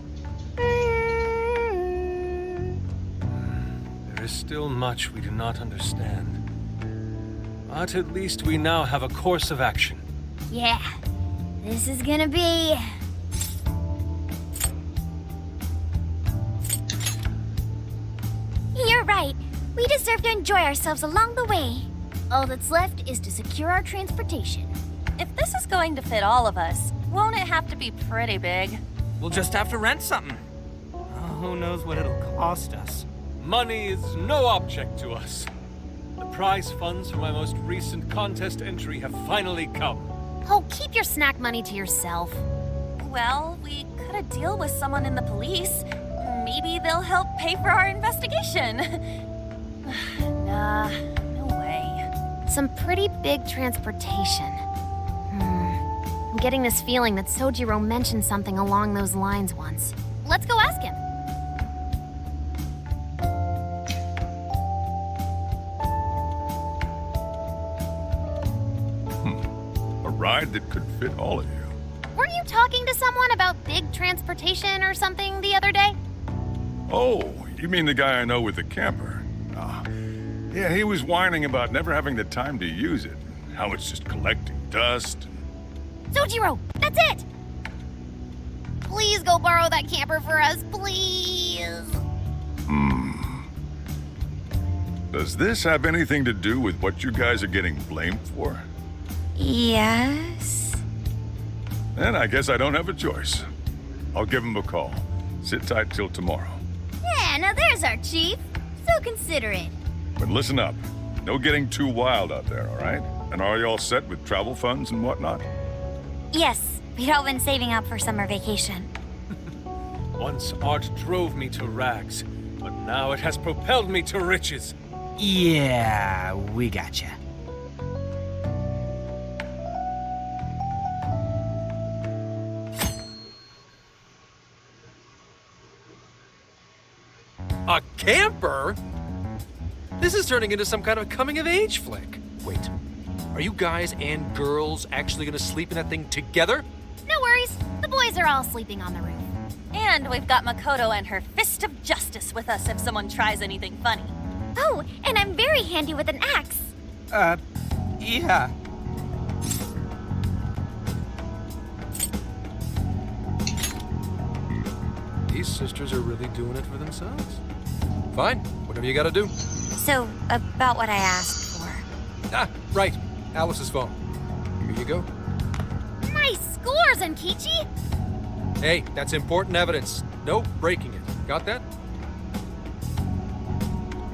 There is still much we do not understand. But at least we now have a course of action. Yeah, this is gonna be... You're right. We deserve to enjoy ourselves along the way. All that's left is to secure our transportation. If this is going to fit all of us, won't it have to be pretty big? We'll just have to rent something. Who knows what it'll cost us. Money is no object to us. The prize funds for my most recent contest entry have finally come. Oh, keep your snack money to yourself. Well, we cut a deal with someone in the police. Maybe they'll help pay for our investigation. Nah, no way. Some pretty big transportation. I'm getting this feeling that Sojiro mentioned something along those lines once. Let's go ask him. A ride that could fit all of you. Weren't you talking to someone about big transportation or something the other day? Oh, you mean the guy I know with the camper? Yeah, he was whining about never having the time to use it. How it's just collecting dust. Sojiro, that's it! Please go borrow that camper for us, please! Does this have anything to do with what you guys are getting blamed for? Yes? Then I guess I don't have a choice. I'll give him a call. Sit tight till tomorrow. Yeah, now there's our chief. So considerate. But listen up. No getting too wild out there, all right? And are you all set with travel funds and whatnot? Yes, We'd all been saving up for summer vacation. Once art drove me to rags, but now it has propelled me to riches. Yeah, we gotcha. A camper? This is turning into some kind of coming-of-age flick. Wait, are you guys and girls actually gonna sleep in that thing together? No worries. The boys are all sleeping on the roof. And we've got Makoto and her fist of justice with us if someone tries anything funny. Oh, and I'm very handy with an axe. Yeah. These sisters are really doing it for themselves. Fine, whatever you gotta do. So, about what I asked for. Ah, right. Alice's phone. Here you go. Nice scores, Enkichi! Hey, that's important evidence. No breaking it. Got that?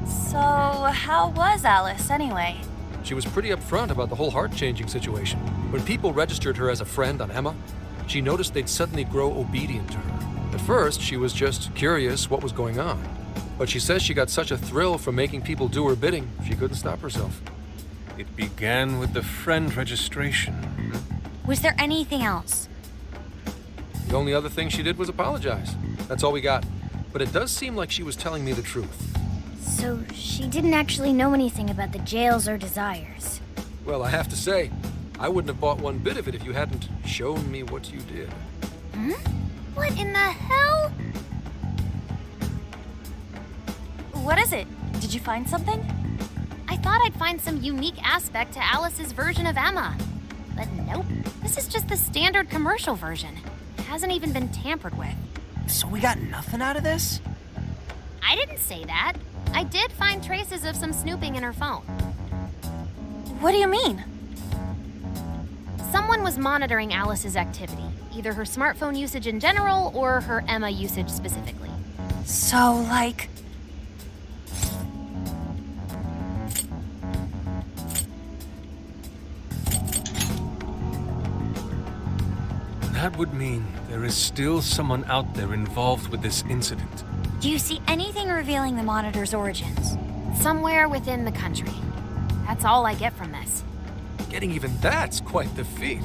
So, how was Alice anyway? She was pretty upfront about the whole heart-changing situation. When people registered her as a friend on Emma, she noticed they'd suddenly grow obedient to her. At first, she was just curious what was going on. But she says she got such a thrill from making people do her bidding, she couldn't stop herself. It began with the friend registration. Was there anything else? The only other thing she did was apologize. That's all we got. But it does seem like she was telling me the truth. So, she didn't actually know anything about the jails or desires. Well, I have to say, I wouldn't have bought one bit of it if you hadn't shown me what you did. Hmm? What in the hell? What is it? Did you find something? I thought I'd find some unique aspect to Alice's version of Emma. But nope, this is just the standard commercial version. It hasn't even been tampered with. So we got nothing out of this? I didn't say that. I did find traces of some snooping in her phone. What do you mean? Someone was monitoring Alice's activity, either her smartphone usage in general or her Emma usage specifically. So, like... That would mean there is still someone out there involved with this incident. Do you see anything revealing the monitor's origins? Somewhere within the country. That's all I get from this. Getting even that's quite the feat.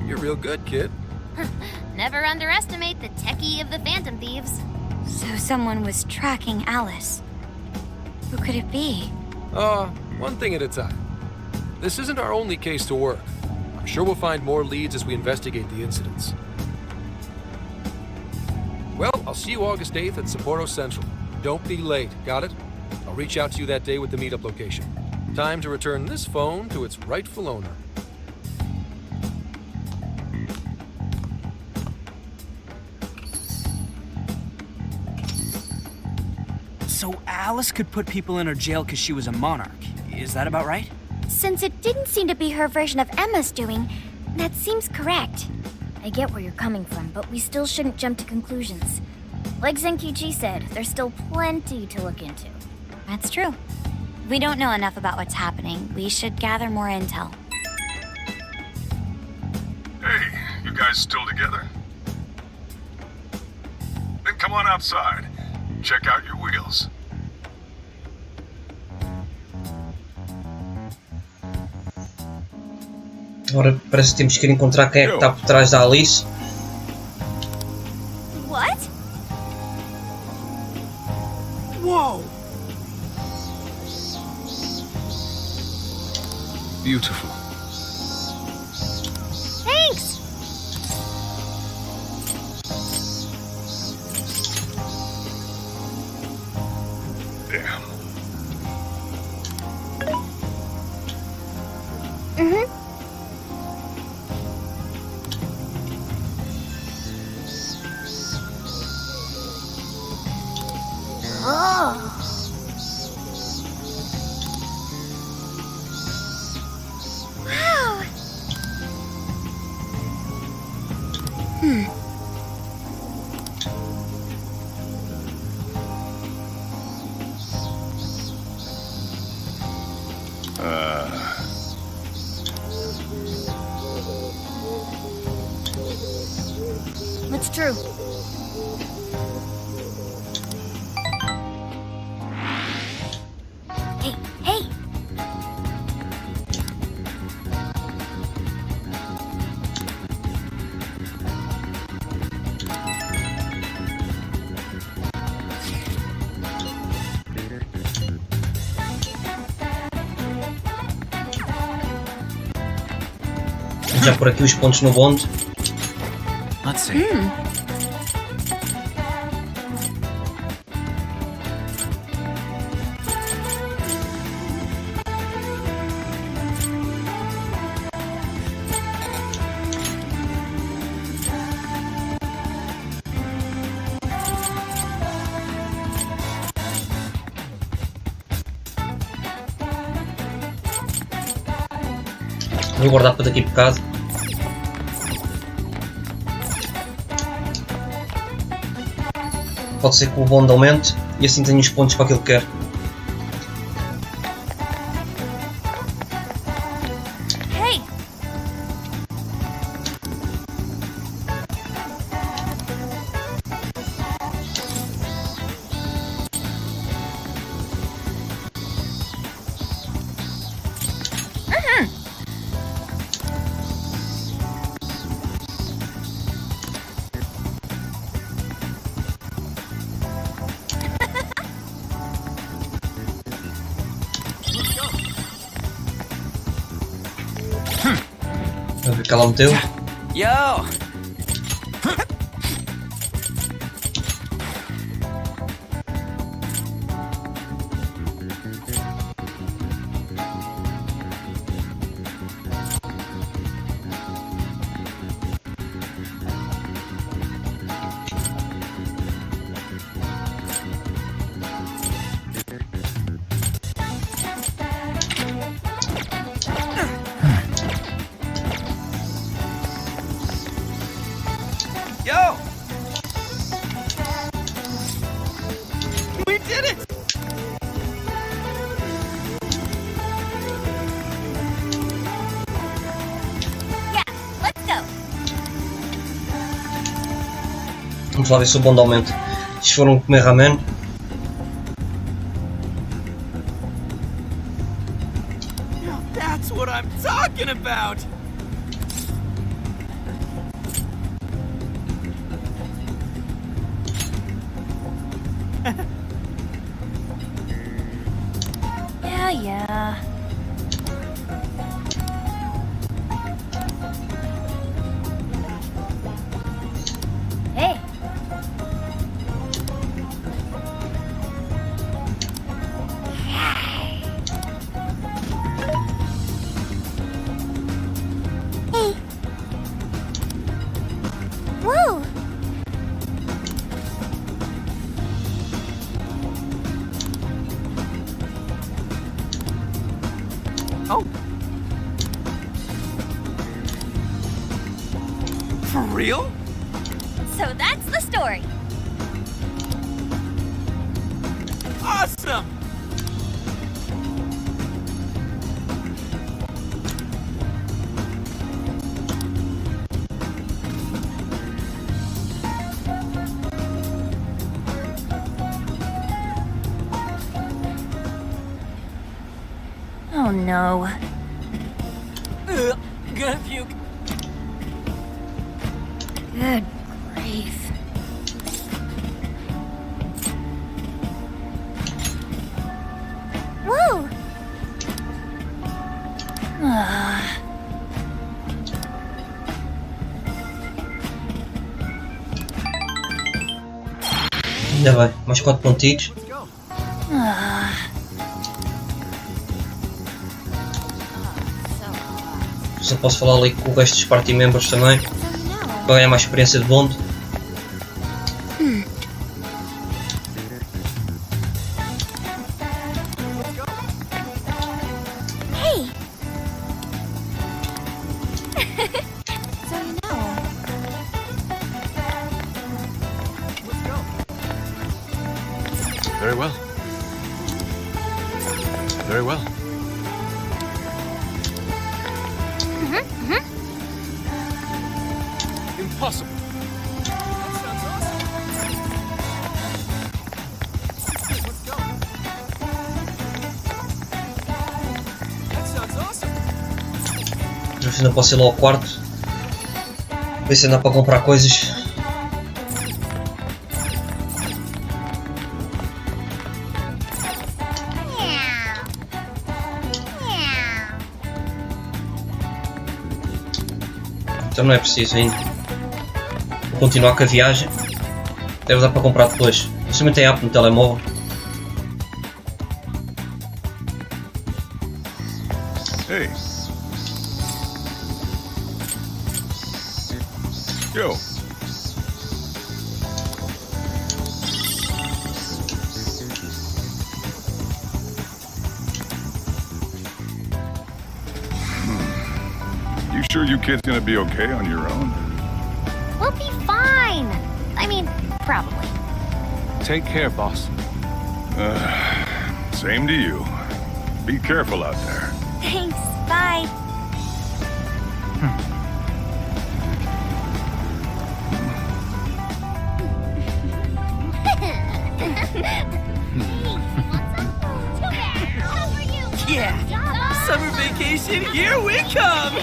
You're real good, kid. Never underestimate the techie of the Phantom Thieves. So someone was tracking Alice. Who could it be? One thing at a time. This isn't our only case to work. I'm sure we'll find more leads as we investigate the incidents. Well, I'll see you August 8th at Sapporo Central. Don't be late, got it? I'll reach out to you that day with the meetup location. Time to return this phone to its rightful owner. So Alice could put people in her jail because she was a monarch. Is that about right? Since it didn't seem to be her version of Emma's doing, that seems correct. I get where you're coming from, but we still shouldn't jump to conclusions. Like Zenkichi said, there's still plenty to look into. That's true. We don't know enough about what's happening. We should gather more intel. Hey, you guys still together? Then come on outside. Check out your wheels. Agora parece que temos que ir encontrar quem é que está por trás da Alice. What? Whoa! Beautiful. Thanks! Damn. Mm-hmm. Oh. Wow. It's true. Hey, hey! Já por aqui os pontos no bonde. Let's see. Vou guardar para daqui a bocado. Pode ser que o bonde aumente e assim tenho os pontos para aquilo que quero. Hey! A ver que ela meteu. Yo! Yo! We did it! Yeah, let's go! Vamos lá ver se o bonde aumenta. Eles foram comer ramen. Now that's what I'm talking about! Yeah. Hey! Hey! Whoa! Oh. For real? So that's the story. Awesome! Oh no. Gonna puke. Good grief. Whoa! Ainda bem, mais 4 pontinhos. Só posso falar ali com o resto dos party members também, para ganhar mais experiência de bonde. Hey! So you know. Very well. Very well. Impossible. ver se ainda posso ir lá ao quarto. Ver se ainda para comprar coisas. Então não é preciso ainda. Vou continuar com a viagem. Deve dar para comprar depois. Isso também tem app no telemóvel. Hey. Yo. You sure you kids gonna be okay on your own? We'll be fine. I mean, probably. Take care, boss. Same to you. Be careful out there. Thanks. Bye. Yeah. Summer vacation, here we come.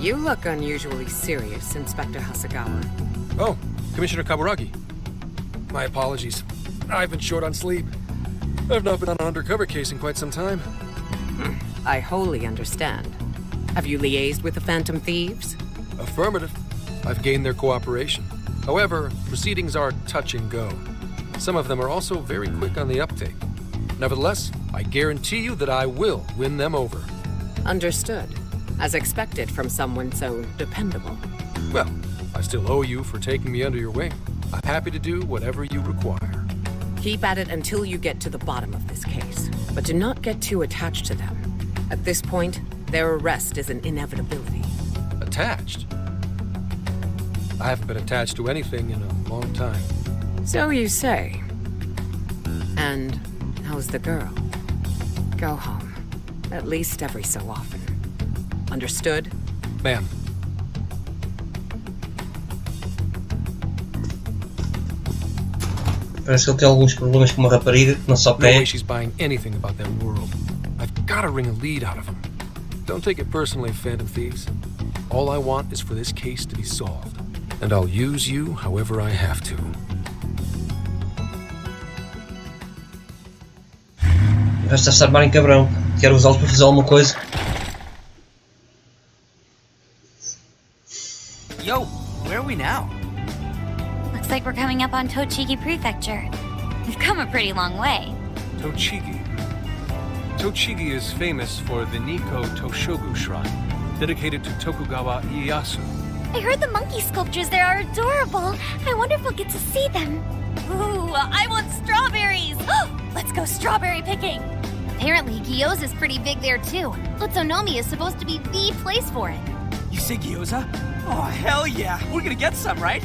You look unusually serious, Inspector Hasagawa. Oh, Commissioner Kaburagi. My apologies. I've been short on sleep. I've not been on an undercover case in quite some time. I wholly understand. Have you liaised with the Phantom Thieves? Affirmative. I've gained their cooperation. However, proceedings are touch and go. Some of them are also very quick on the uptake. Nevertheless, I guarantee you that I will win them over. Understood. As expected from someone so dependable. Well, I still owe you for taking me under your wing. I'm happy to do whatever you require. Keep at it until you get to the bottom of this case. But do not get too attached to them. At this point, their arrest is an inevitability. Attached? I haven't been attached to anything in a long time. So you say. And how's the girl? Go home. At least every so often. Understood? Ma'am. Parece que ele tem alguns problemas com uma rapariga que não sabe No quem way é. she's buying anything about that world. I've got to wring a lead out of him. Don't take it personally, Phantom Thieves. All I want is for this case to be solved. And I'll use you however I have to. Resta se armar em cabrão. Quero usá-los para fazer alguma coisa. Yo, where are we now? Looks like we're coming up on Tochigi Prefecture. We've come a pretty long way. Tochigi. Tochigi is famous for the Nikko Toshogu Shrine, dedicated to Tokugawa Ieyasu. I heard the monkey sculptures there are adorable. I wonder if we'll get to see them. Ooh, I want strawberries! Let's go strawberry picking! Apparently, Gyoza's pretty big there too. Utsunomi is supposed to be the place for it. You say gyoza? Oh, hell yeah. We're gonna get some, right?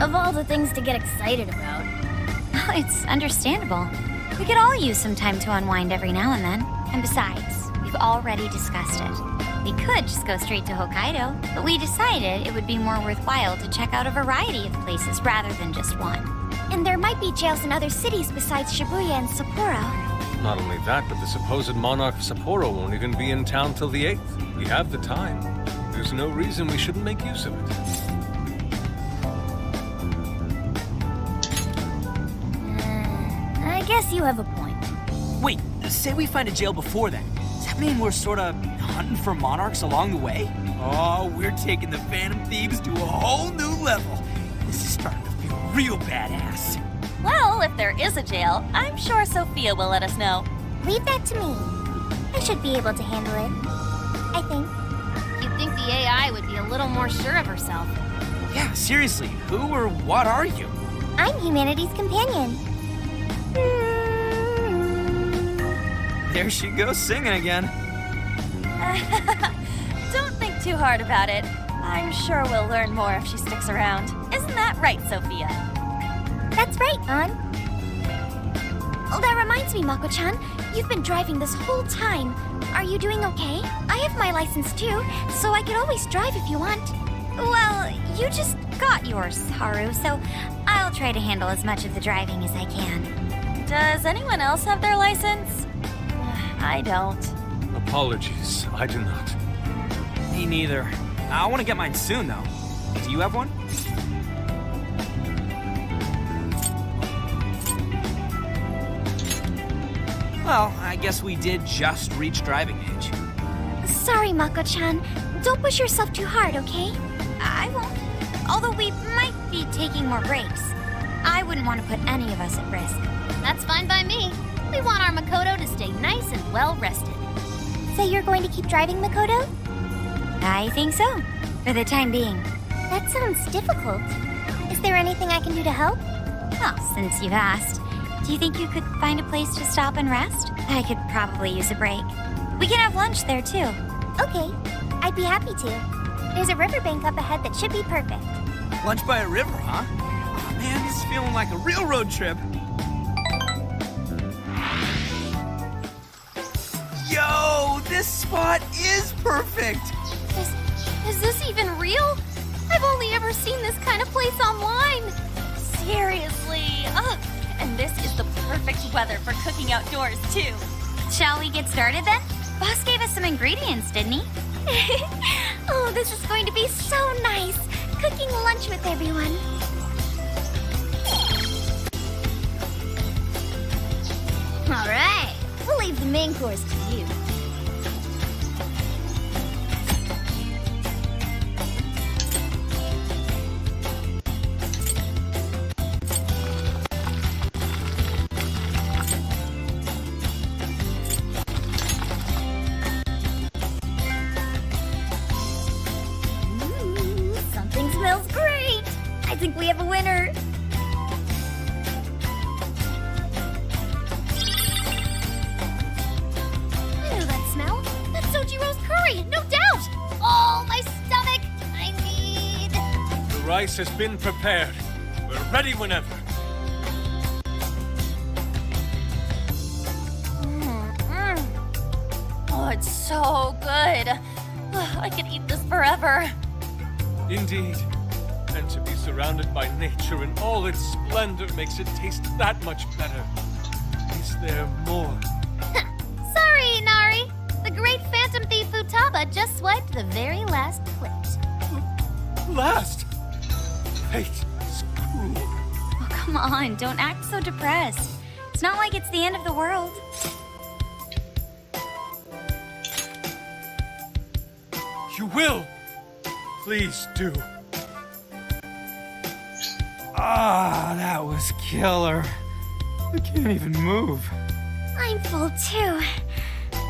Of all the things to get excited about, it's understandable. We could all use some time to unwind every now and then. And besides, we've already discussed it. We could just go straight to Hokkaido, but we decided it would be more worthwhile to check out a variety of places rather than just one. And there might be jails in other cities besides Shibuya and Sapporo. Not only that, but the supposed monarch of Sapporo won't even be in town till the 8th. We have the time. There's no reason we shouldn't make use of it. I guess you have a point. Wait, say we find a jail before that. Does that mean we're sorta hunting for monarchs along the way? Oh, we're taking the Phantom Thieves to a whole new level. This is starting to feel real badass. Well, if there is a jail, I'm sure Sophia will let us know. Leave that to me. I should be able to handle it. I think. You'd think the AI would be a little more sure of herself. Yeah, seriously, who or what are you? I'm humanity's companion. There she goes singing again. Don't think too hard about it. I'm sure we'll learn more if she sticks around. Isn't that right, Sophia? That's right, An. Oh, that reminds me, Mako-chan. You've been driving this whole time. Are you doing okay? I have my license too, so I could always drive if you want. Well, you just got yours, Haru, so I'll try to handle as much of the driving as I can. Does anyone else have their license? I don't. Apologies, I do not. Me neither. I want to get mine soon, though. Do you have one? Well, I guess we did just reach driving age. Sorry, Mako-chan. Don't push yourself too hard, okay? I won't. Although we might be taking more breaks. I wouldn't want to put any of us at risk. That's fine by me. We want our Makoto to stay nice and well rested. So you're going to keep driving, Makoto? I think so, for the time being. That sounds difficult. Is there anything I can do to help? Well, since you've asked, do you think you could find a place to stop and rest? I could probably use a break. We can have lunch there, too. Okay, I'd be happy to. There's a riverbank up ahead that should be perfect. Lunch by a river, huh? Oh, man, this is feeling like a real road trip. Yo, this spot is perfect! Is this even real? I've only ever seen this kind of place online. Seriously. Ugh. And this is the perfect weather for cooking outdoors, too. Shall we get started then? Boss gave us some ingredients, didn't he? Oh, this is going to be so nice. Cooking lunch with everyone. All right, we'll leave the main course to you. Something smells great. I think we have a winner. No doubt! Oh, my stomach! I need... The rice has been prepared. We're ready whenever. Oh, it's so good. I could eat this forever. Indeed. And to be surrounded by nature in all its splendor makes it taste that much better. Is there more? Sorry, Inari. The great Phantom Thief Futaba just swiped the very last plate. Last? Fate is cruel. Oh, come on, don't act so depressed. It's not like it's the end of the world. You will! Please do. Ah, that was killer. I can't even move. I'm full too.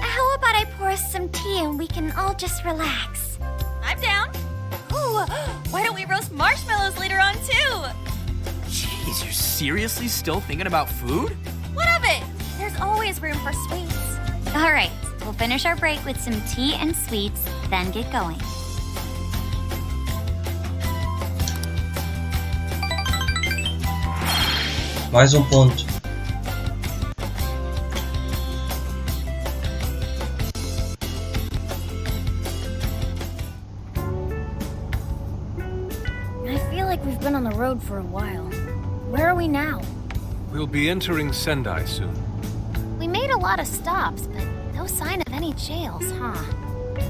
How about I pour us some tea and we can all just relax? I'm down. Ooh, why don't we roast marshmallows later on, too? Jeez, you're seriously still thinking about food? What of it? There's always room for sweets. All right, we'll finish our break with some tea and sweets, then get going. Mais ponto. I feel like we've been on the road for a while. Where are we now? We'll be entering Sendai soon. We made a lot of stops, but no sign of any jails, huh?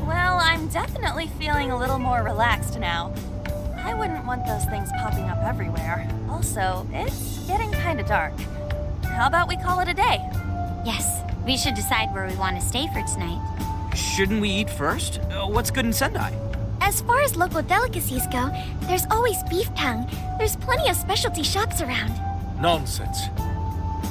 Well, I'm definitely feeling a little more relaxed now. I wouldn't want those things popping up everywhere. Also, it's getting kind of dark. How about we call it a day? Yes, we should decide where we want to stay for tonight. Shouldn't we eat first? What's good in Sendai? As far as local delicacies go, there's always beef tongue. There's plenty of specialty shops around. Nonsense.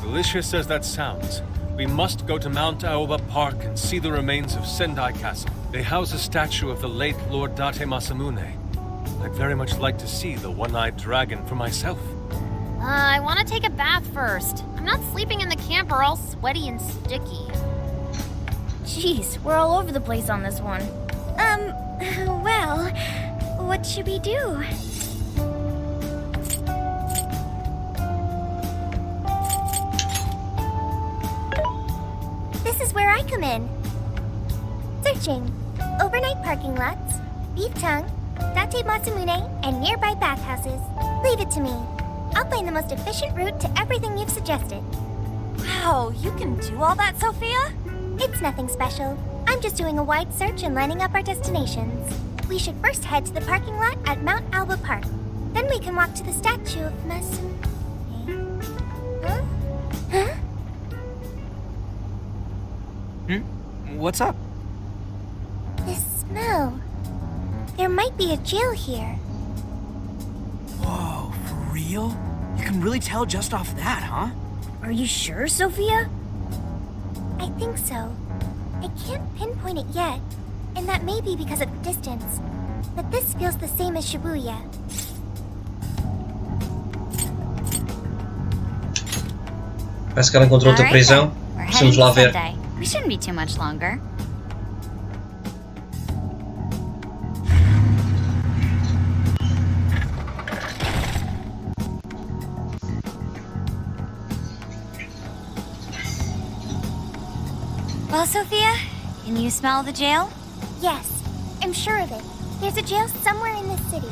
Delicious as that sounds, we must go to Mount Aoba Park and see the remains of Sendai Castle. They house a statue of the late Lord Date Masamune. I'd very much like to see the one-eyed dragon for myself. I want to take a bath first. I'm not sleeping in the camper all sweaty and sticky. Jeez, we're all over the place on this one. Well, what should we do? Come in. Searching. Overnight parking lots, beef tongue, Date Masamune, and nearby bathhouses. Leave it to me. I'll find the most efficient route to everything you've suggested. Wow, you can do all that, Sophia? It's nothing special. I'm just doing a wide search and lining up our destinations. We should first head to the parking lot at Mount Alba Park. Then we can walk to the statue of Masamune. Huh? Huh? What's up? This smell. There might be a jail here. Whoa, for real? You can really tell just off that, huh? Are you sure, Sophia? I think so. I can't pinpoint it yet, and that may be because of the distance. But this feels the same as Shibuya. Parece que ela encontrou outra prisão. Precisamos lá ver. We shouldn't be too much longer. Well, Sophia, can you smell the jail? Yes, I'm sure of it. There's a jail somewhere in this city.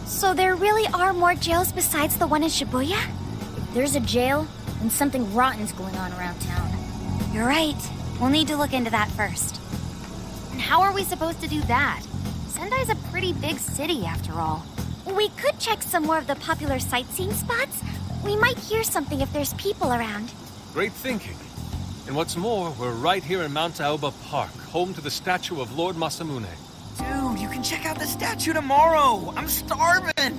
So there really are more jails besides the one in Shibuya? If there's a jail, then something rotten's going on around town. You're right. We'll need to look into that first. And how are we supposed to do that? Sendai's a pretty big city, after all. We could check some more of the popular sightseeing spots. We might hear something if there's people around. Great thinking. And what's more, we're right here in Mount Aoba Park, home to the statue of Lord Masamune. Dude, you can check out the statue tomorrow! I'm starving!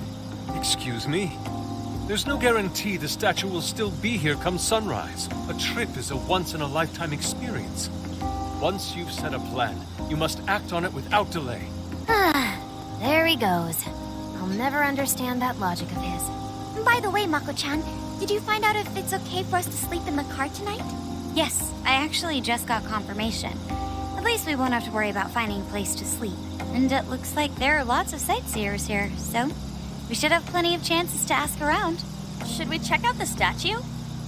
Excuse me? There's no guarantee the statue will still be here come sunrise. A trip is a once-in-a-lifetime experience. Once you've set a plan, you must act on it without delay. There he goes. I'll never understand that logic of his. By the way, Mako-chan, did you find out if it's okay for us to sleep in the car tonight? Yes, I actually just got confirmation. At least we won't have to worry about finding a place to sleep. And it looks like there are lots of sightseers here, so we should have plenty of chances to ask around. Should we check out the statue?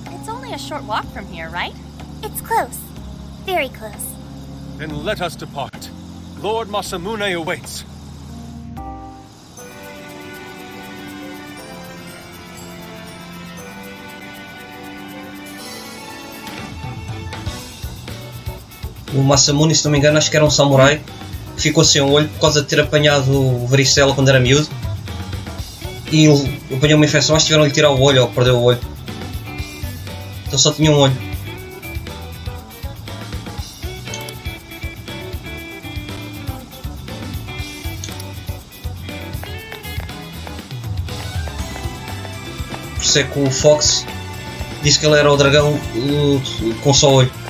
It's only a short walk from here, right? It's close. Very close. Then let us depart. Lord Masamune awaits. O Masamune, se não me engano, acho que era um samurai que ficou sem um olho por causa de ter apanhado varicela quando era miúdo. E ele apanhou uma infecção, acho que tiveram-lhe tirar o olho ou perdeu o olho. Então só tinha um olho. Por isso é que o Fox disse que ele era o dragão com só olho.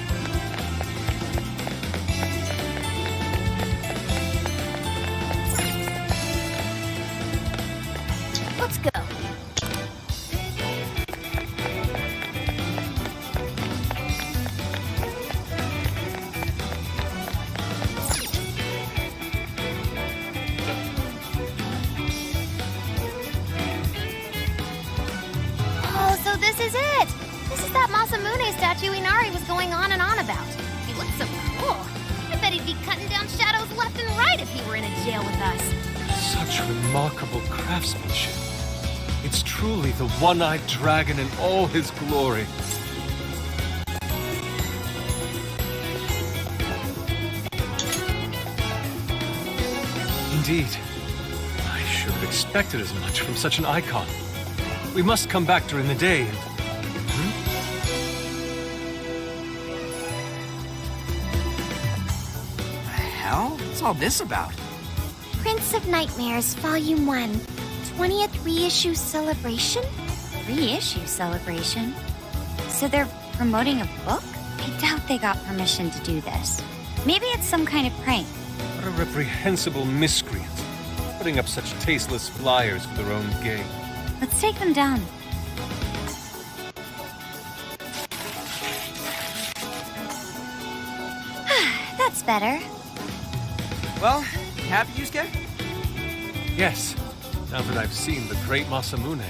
One-eyed dragon in all his glory. Indeed. I should have expected as much from such an icon. We must come back during the day and... The hell? What's all this about? Prince of Nightmares, Volume 1. 20th reissue celebration? Reissue celebration? So they're promoting a book? I doubt they got permission to do this. Maybe it's some kind of prank. What a reprehensible miscreant. Putting up such tasteless flyers for their own gain. Let's take them down. That's better. Well, happy, Yusuke? Yes. Now that I've seen the great Masamune,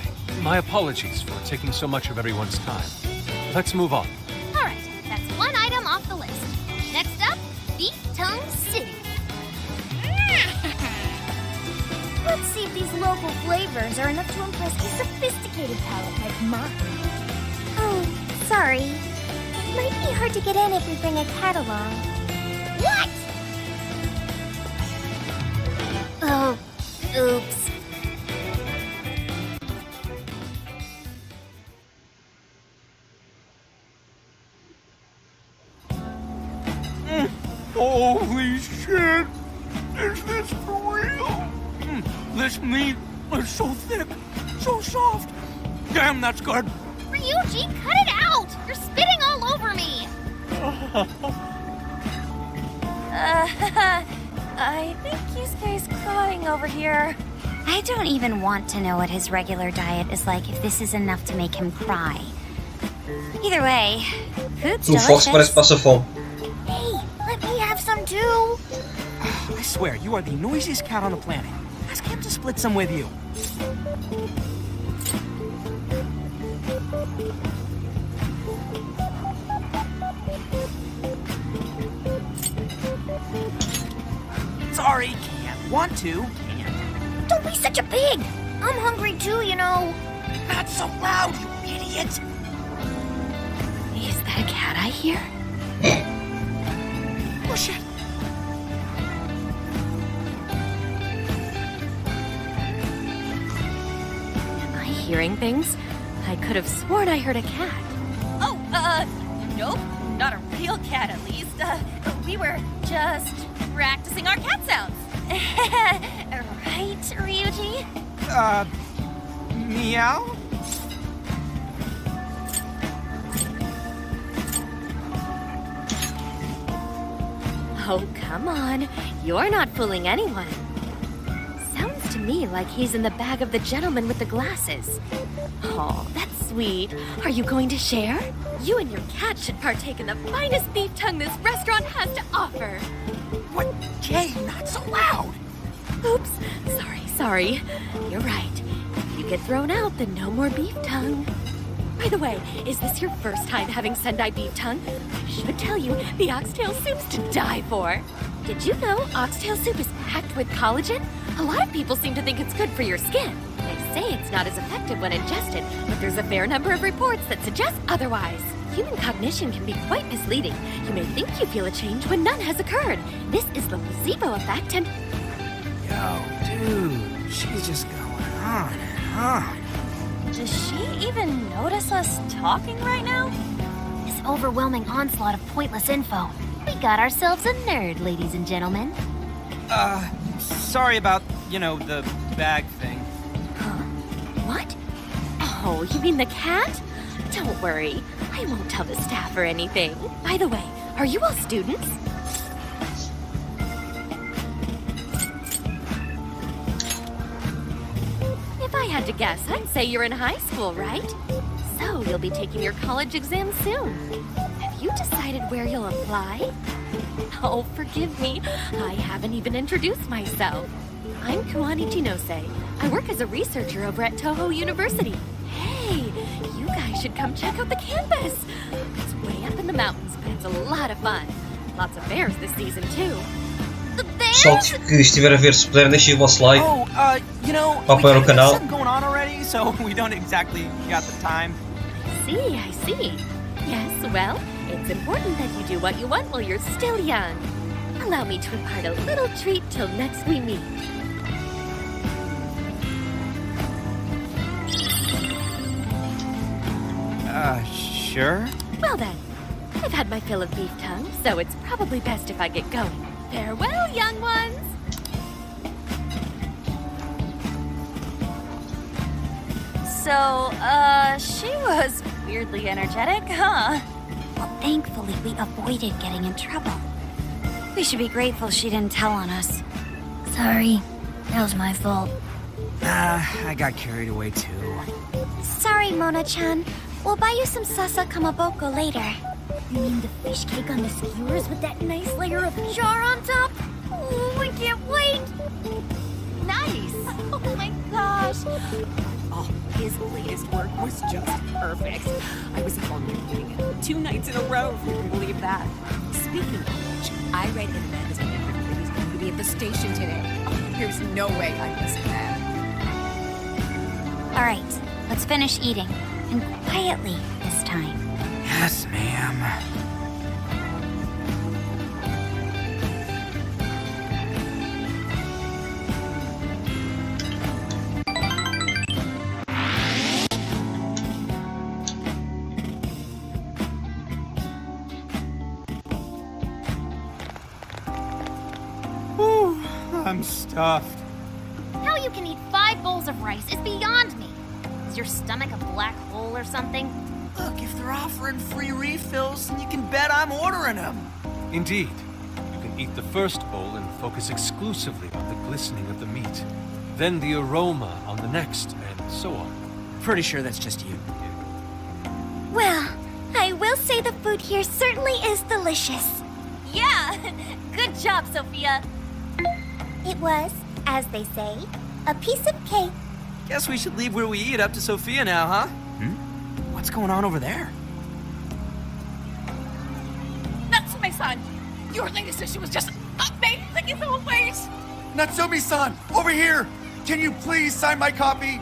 my apologies for taking so much of everyone's time. Let's move on. All right, that's one item off the list. Next these local flavors are enough to impress a sophisticated palate like mine. Oh, sorry. It might be hard to get in if we bring a cat along. What? Oh, oops. Holy shit! Is this for real? This meat is so thick, so soft. Damn, that's good. Ryuji, cut it out! You're spitting all over me! I think Yusuke's crying over here. I don't even want to know what his regular diet is like if this is enough to make him cry. Either way, food's O Fox parece delicious. passar fome. Hey, let me have some too! I swear, you are the noisiest cat on the planet. Ask him to split some with you. Sorry, can't. Want to, can't. Don't be such a pig! I'm hungry too, you know. Not so loud, you idiot! Is that a cat I hear? Oh, shit. Am I hearing things? I could have sworn I heard a cat. Oh, nope. Not a real cat, at least. We were just practicing our cat sounds. Right, Ryuji? Meow? Oh, come on. You're not fooling anyone. Sounds to me like he's in the bag of the gentleman with the glasses. Oh, that's sweet. Are you going to share? You and your cat should partake in the finest beef tongue this restaurant has to offer. What? Jay, not so loud! Oops. Sorry. You're right. If you get thrown out, then no more beef tongue. By the way, is this your first time having Sendai beef tongue? I should tell you, the oxtail soup's to die for. Did you know oxtail soup is packed with collagen? A lot of people seem to think it's good for your skin. They say it's not as effective when ingested, but there's a fair number of reports that suggest otherwise. Human cognition can be quite misleading. You may think you feel a change when none has occurred. This is the placebo effect and... Yo, dude, she's just going on and on. Does she even notice us talking right now? This overwhelming onslaught of pointless info. We got ourselves a nerd, ladies and gentlemen. Sorry about, the bag thing. What? Oh, you mean the cat? Don't worry. I won't tell the staff or anything. By the way, are you all students? If I had to guess, I'd say you're in high school, right? So you'll be taking your college exam soon. Have you decided where you'll apply? Oh, forgive me. I haven't even introduced myself. I'm Kuani Chinose. I work as a researcher over at Toho University. Hey, you guys should come check out the campus. It's way up in the mountains, but it's a lot of fun. Lots of bears this season, too. The bears? Pessoal que estiver a ver, se puder deixem o vosso like. Oh, Para apoiar o canal. Something going on already, so we don't exactly got the time. I see. Yes, well, it's important that you do what you want while you're still young. Allow me to impart a little treat till next we meet. Sure? Well then, I've had my fill of beef tongue, so it's probably best if I get going. Farewell, young ones! So, she was weirdly energetic, huh? Well, thankfully we avoided getting in trouble. We should be grateful she didn't tell on us. Sorry, that was my fault. I got carried away too. Sorry, Mona-chan. We'll buy you some sasa kamaboko later. You mean the fish cake on the skewers with that nice layer of char on top? Oh, I can't wait! Nice! Oh my gosh! Oh, his latest work was just perfect. I was up all night reading it 2 nights in a row, if you can believe that. Speaking of which, I read in the magazine that he's going to be at the station today. Oh, there's no way I missed that. Alright, let's finish eating. And quietly this time. Yes, ma'am. Whew, I'm stuffed. How you can eat 5 bowls of rice is beyond me. Is your stomach a black hole or something? Look, if they're offering free refills, then you can bet I'm ordering them. Indeed. You can eat the first bowl and focus exclusively on the glistening of the meat. Then the aroma on the next, and so on. Pretty sure that's just you. Well, I will say the food here certainly is delicious. Yeah! Good job, Sophia! It was, as they say, a piece of cake. Guess we should leave where we eat up to Sophia now, huh? What's going on over there? Natsume-san! Your latest issue was just amazing in all ways! Natsumi-san, over here! Can you please sign my copy?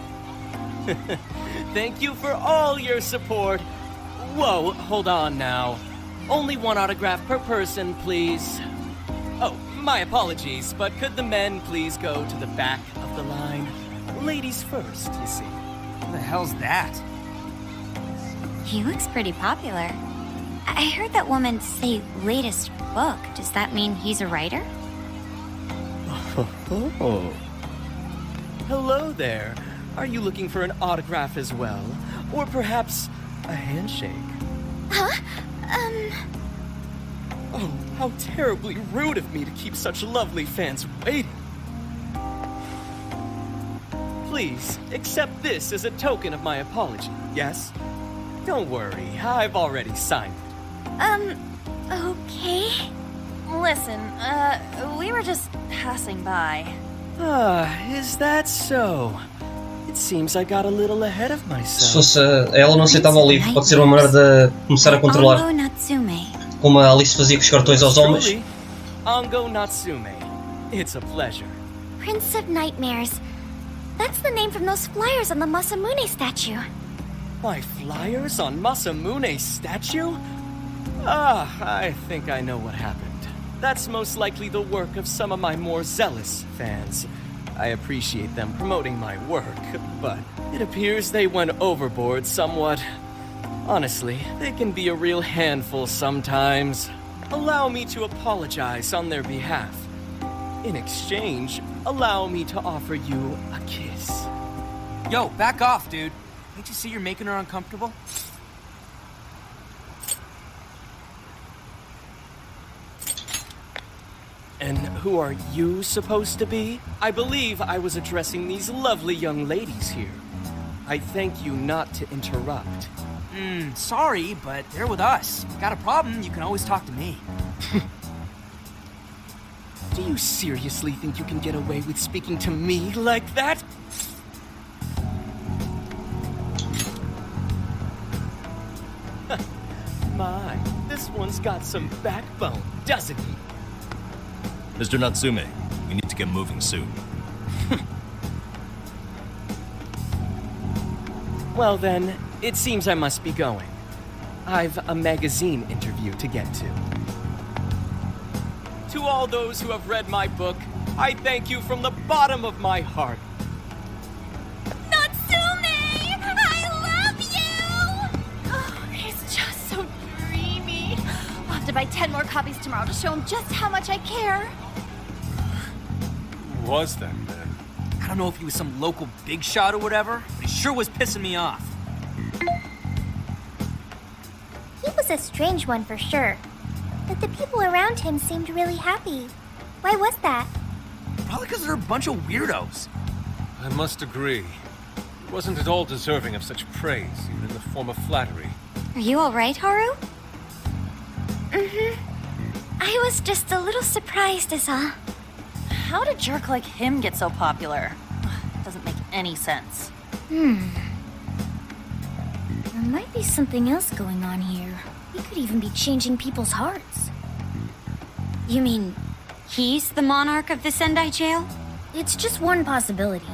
Thank you for all your support. Whoa, hold on now. Only 1 autograph per person, please. Oh, my apologies, but could the men please go to the back of the line? Ladies first, you see. What the hell's that? He looks pretty popular. I heard that woman say latest book. Does that mean he's a writer? Oh. Hello there. Are you looking for an autograph as well? Or perhaps a handshake? Huh? Oh, how terribly rude of me to keep such lovely fans waiting. Please, accept this as a token of my apology, yes? Don't worry, I've already signed it. Okay. Listen, we were just passing by. Is that so? It seems I got a little ahead of Se myself. fosse ela não aceitava o livro, pode ser uma maneira de começar a controlar. Ongo Natsume. Como a Alice fazia com os cartões aos homens. Truly, Ongo Natsume. It's a pleasure. Prince of Nightmares. That's the name from those flyers on the Masamune statue. My flyers on Masamune's statue? Ah, I think I know what happened. That's most likely the work of some of my more zealous fans. I appreciate them promoting my work, but it appears they went overboard somewhat. Honestly, they can be a real handful sometimes. Allow me to apologize on their behalf. In exchange, allow me to offer you a kiss. Yo, back off, dude. Can't you see you're making her uncomfortable? And who are you supposed to be? I believe I was addressing these lovely young ladies here. I thank you not to interrupt. Sorry, but they're with us. Got a problem, you can always talk to me. Do you seriously think you can get away with speaking to me like that? My, this one's got some backbone, doesn't he? Mr. Natsume, we need to get moving soon. Well then, it seems I must be going. I've a magazine interview to get to. To all those who have read my book, I thank you from the bottom of my heart. Natsume! I love you! Oh, he's just so dreamy. I'll have to buy 10 more copies tomorrow to show him just how much I care. Who was that man? I don't know if he was some local big shot or whatever, but he sure was pissing me off. He was a strange one for sure. But the people around him seemed really happy. Why was that? Probably because they're a bunch of weirdos. I must agree. He wasn't at all deserving of such praise, even in the form of flattery. Are you alright, Haru? I was just a little surprised is all. How did a jerk like him get so popular? Doesn't make any sense. There might be something else going on here. He could even be changing people's hearts. You mean, he's the monarch of the Sendai jail? It's just one possibility.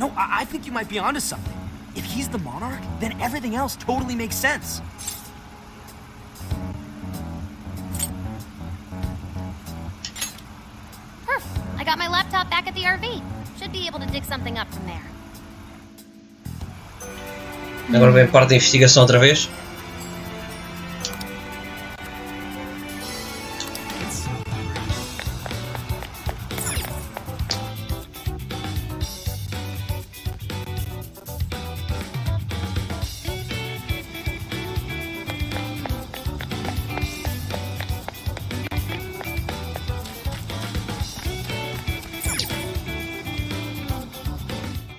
No, I think you might be onto something. If he's the monarch, then everything else totally makes sense. I got my laptop back at the RV. Should be able to dig something up from there. Agora vem a parte da investigação outra vez.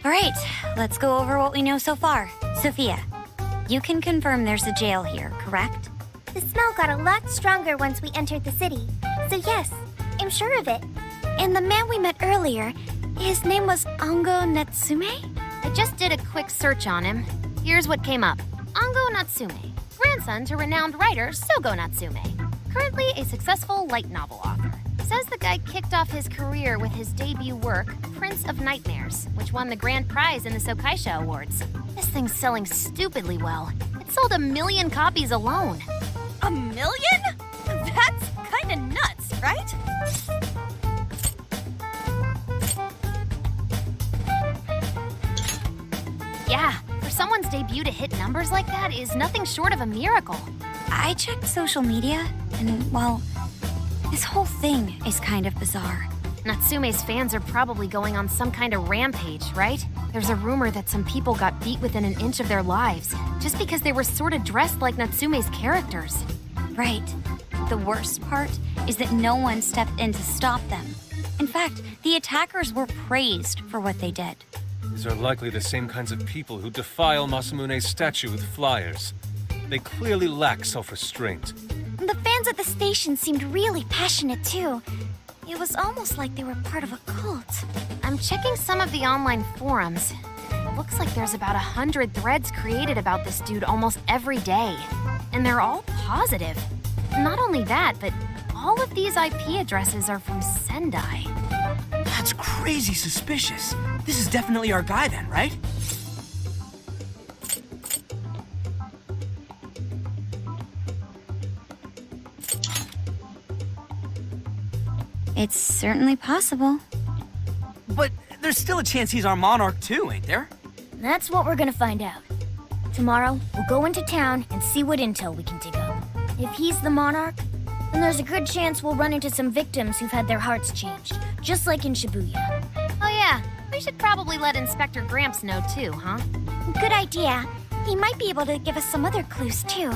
Alright, let's go over what we know so far. Sophia, you can confirm there's a jail here, correct? The smell got a lot stronger once we entered the city. So yes, I'm sure of it. And the man we met earlier, his name was Ango Natsume? I just did a quick search on him. Here's what came up. Ango Natsume, grandson to renowned writer Sogo Natsume. Currently a successful light novel author. Says the guy kicked off his career with his debut work, Prince of Nightmares, which won the grand prize in the Sokaisha Awards. This thing's selling stupidly well. It sold 1 million copies alone. 1 million? That's kinda nuts, right? Yeah, for someone's debut to hit numbers like that is nothing short of a miracle. I checked social media, and well, this whole thing is kind of bizarre. Natsume's fans are probably going on some kind of rampage, right? There's a rumor that some people got beat within an inch of their lives, just because they were sort of dressed like Natsume's characters. Right. The worst part is that no one stepped in to stop them. In fact, the attackers were praised for what they did. These are likely the same kinds of people who defile Masamune's statue with flyers. They clearly lack self-restraint. The fans at the station seemed really passionate too. It was almost like they were part of a cult. I'm checking some of the online forums. It looks like there's about 100 threads created about this dude almost every day. And they're all positive. Not only that, but all of these IP addresses are from Sendai. That's crazy suspicious. This is definitely our guy then, right? It's certainly possible. But there's still a chance he's our monarch too, ain't there? That's what we're gonna find out. Tomorrow, we'll go into town and see what intel we can dig up. If he's the monarch, then there's a good chance we'll run into some victims who've had their hearts changed, just like in Shibuya. Oh yeah, we should probably let Inspector Gramps know too, huh? Good idea. He might be able to give us some other clues too.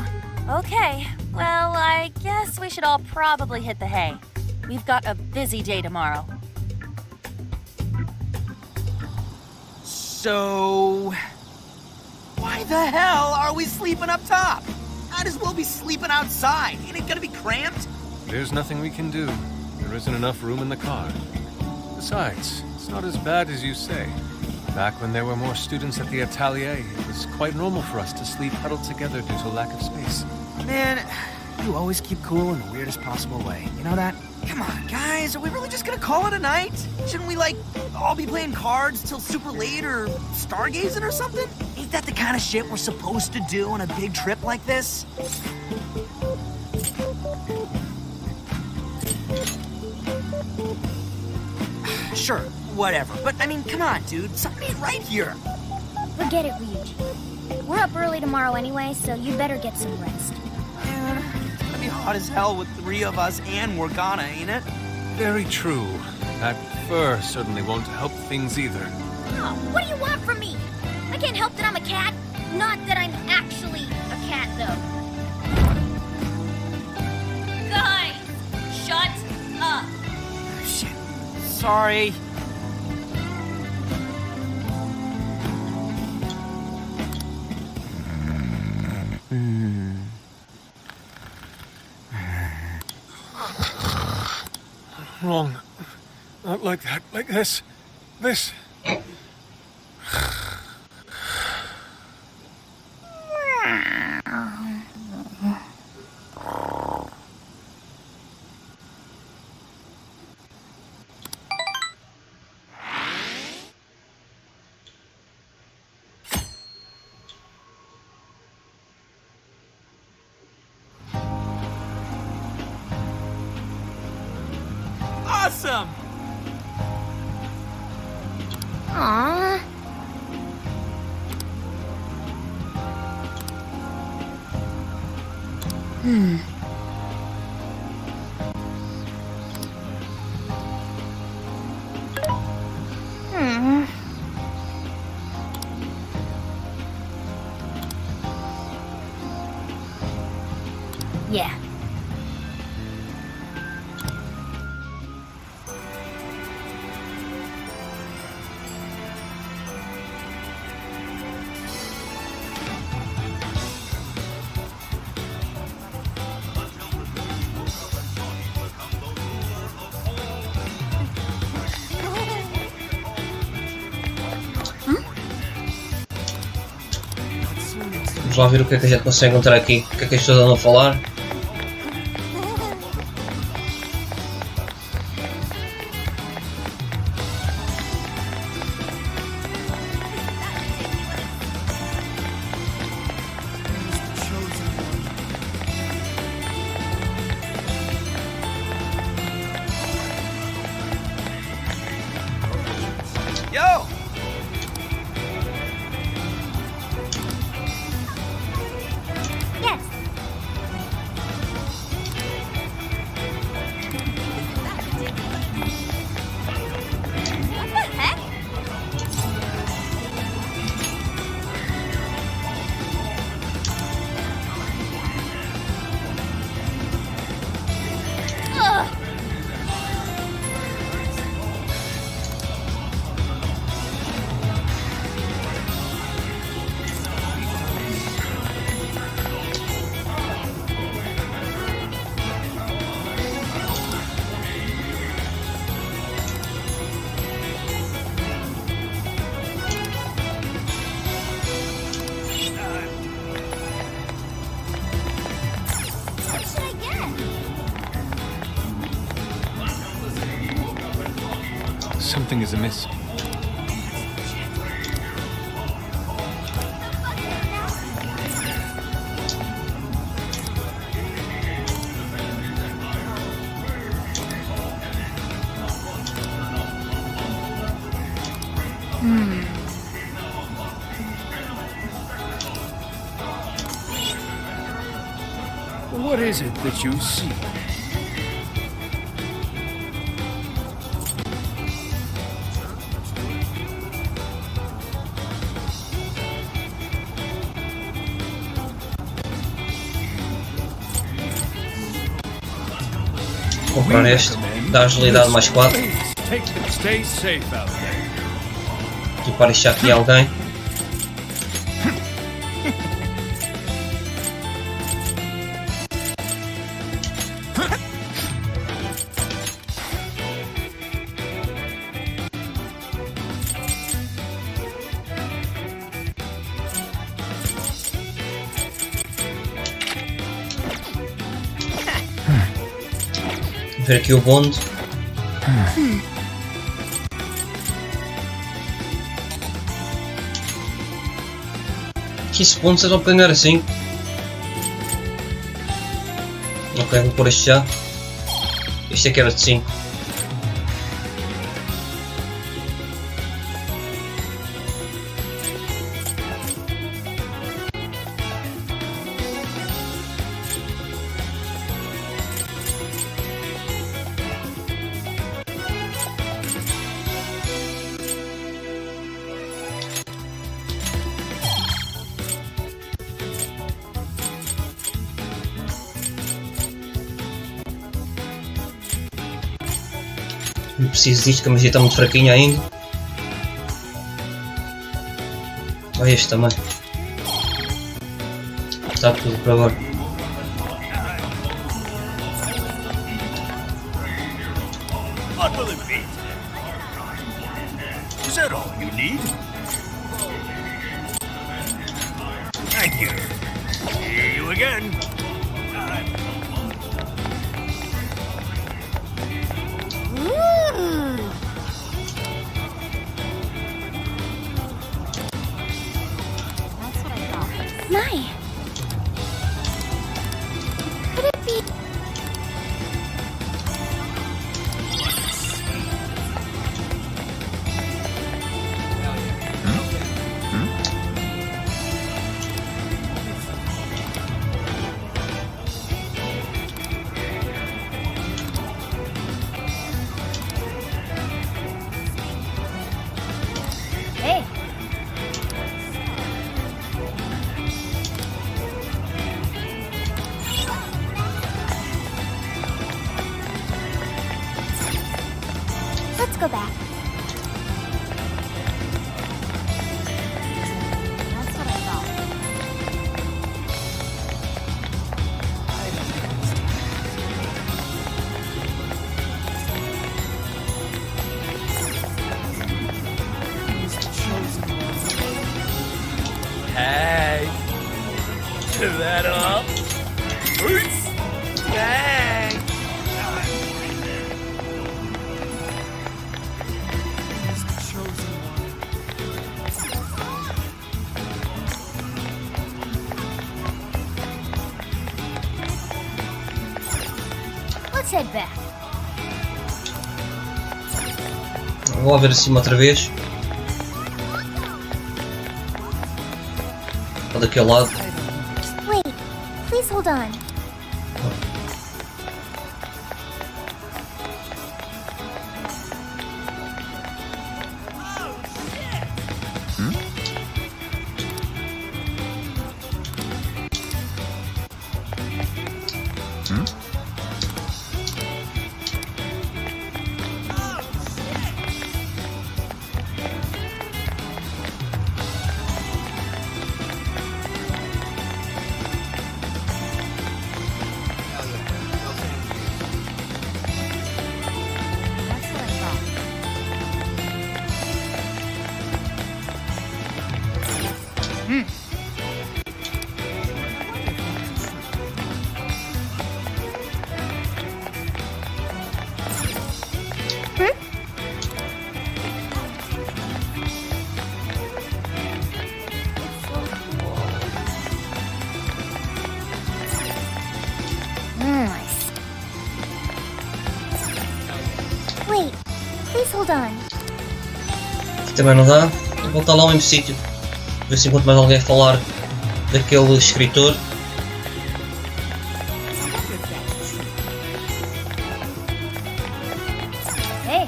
Okay, well, I guess we should all probably hit the hay. We've got a busy day tomorrow. So... why the hell are we sleeping up top? Might as well be sleeping outside. Ain't it gonna be cramped? There's nothing we can do. There isn't enough room in the car. Besides, it's not as bad as you say. Back when there were more students at the atelier, it was quite normal for us to sleep huddled together due to lack of space. Man, you always keep cool in the weirdest possible way. You know that? Come on, guys, are we really just gonna call it a night? Shouldn't we, like, all be playing cards till super late or stargazing or something? Ain't that the kind of shit we're supposed to do on a big trip like this? Sure, whatever. But, I mean, come on, dude. Something ain't right here. Forget it, Ryuji. We're up early tomorrow anyway, so you better get some rest. Yeah, it's gonna be hot as hell with 3 of us and Morgana, ain't it? Very true. That fur certainly won't help things either. Oh, what do you want from me? I can't help that I'm a cat. Not that I'm actually a cat, though. Guys, shut up. Shit. Sorry. Wrong. Not like that. Like this. This. awesome! Aww. Yeah. Vamos lá ver o que é que a gente consegue encontrar aqui. O que é que as pessoas andam a falar. Yo! Yes. What the heck? Ugh. What should I get? Something is amiss. What is it that you see? Comprar este, dá agilidade mais 4. Stay safe out there. Equipar isto já aqui a alguém. Ver aqui o bonde. Que esse bonde será para ganhar assim. Ok, vou pôr este já. Este aqui era de 5. Não preciso disto, que a magia está muito fraquinha ainda. Olha este também. Está tudo para agora. What will it be? Is that all you need? Thank you. See you again. My. Could it be? That all? Oops! Thanks! Let's head back. Vou lá ver acima outra vez. Está daquele lado. Wait, please hold on. Nice. Wait, please hold on. Aqui também não dá. Vou voltar lá ao mesmo sítio. Ver se encontro mais alguém a falar daquele escritor. Hey.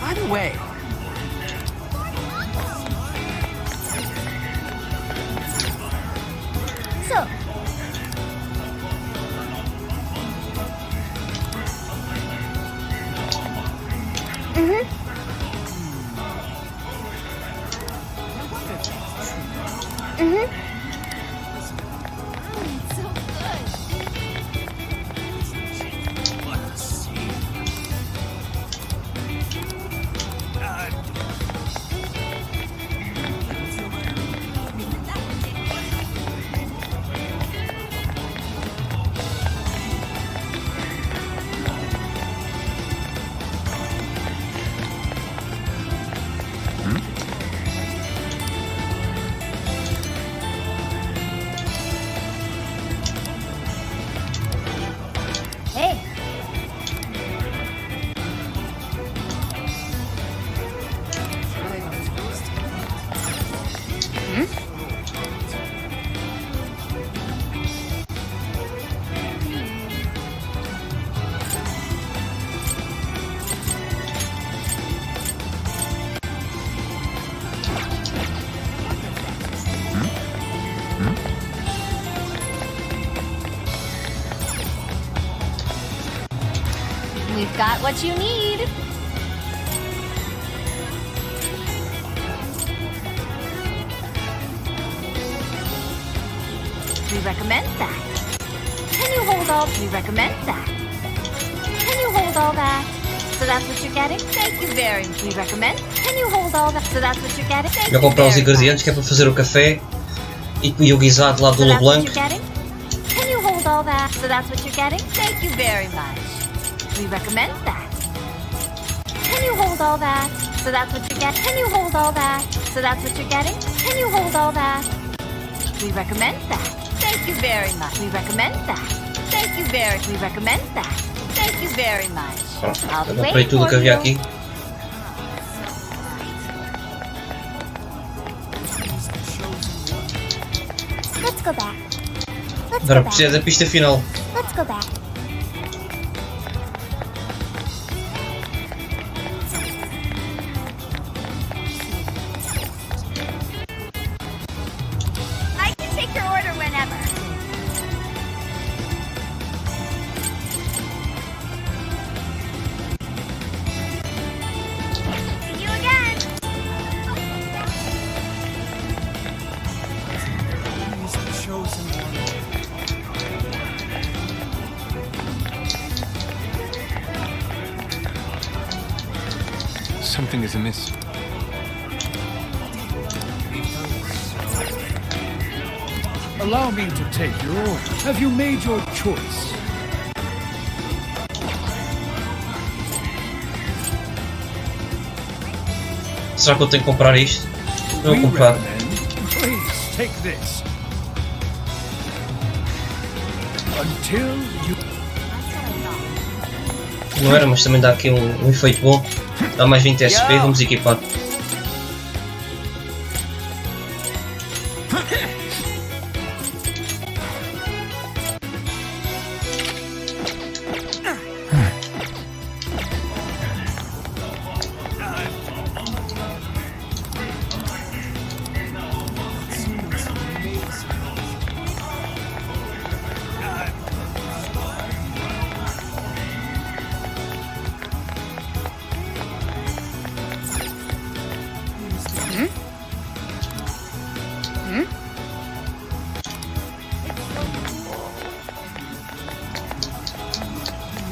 By the way, So, hey. We've got what you need. We recommend that. Can you hold all? We recommend that. Can you hold all that? So that's what you're getting? Thank you very much. We recommend. Can you hold all that? So that's what you're getting? Thank Vou you comprar os very much. ingredientes que é para fazer o café e o guisado lá do So Lula that's what Blanco. you're getting? Can you hold all that? So that's what you're getting? Thank you very much. We recommend that. Can you hold all that? So that's what you're getting? Can you hold all that? So that's what you're getting? Can you hold all that? We recommend that. Thank you very much. We recommend that. Thank you very. We recommend that. Thank you very much. I'll Eu be comprei waiting tudo for que havia you. aqui. Let's go back. Let's Agora go back. precisa da pista final. Let's go back. I can take your order whenever. See you again. Something is amiss. Allow me to take your order. Have you made your choice? Será que eu tenho que comprar isto? Não vou comprar. Please take this. Until you... Não era, mas também dá aqui um efeito bom. Dá mais 20 SP, vamos equipar.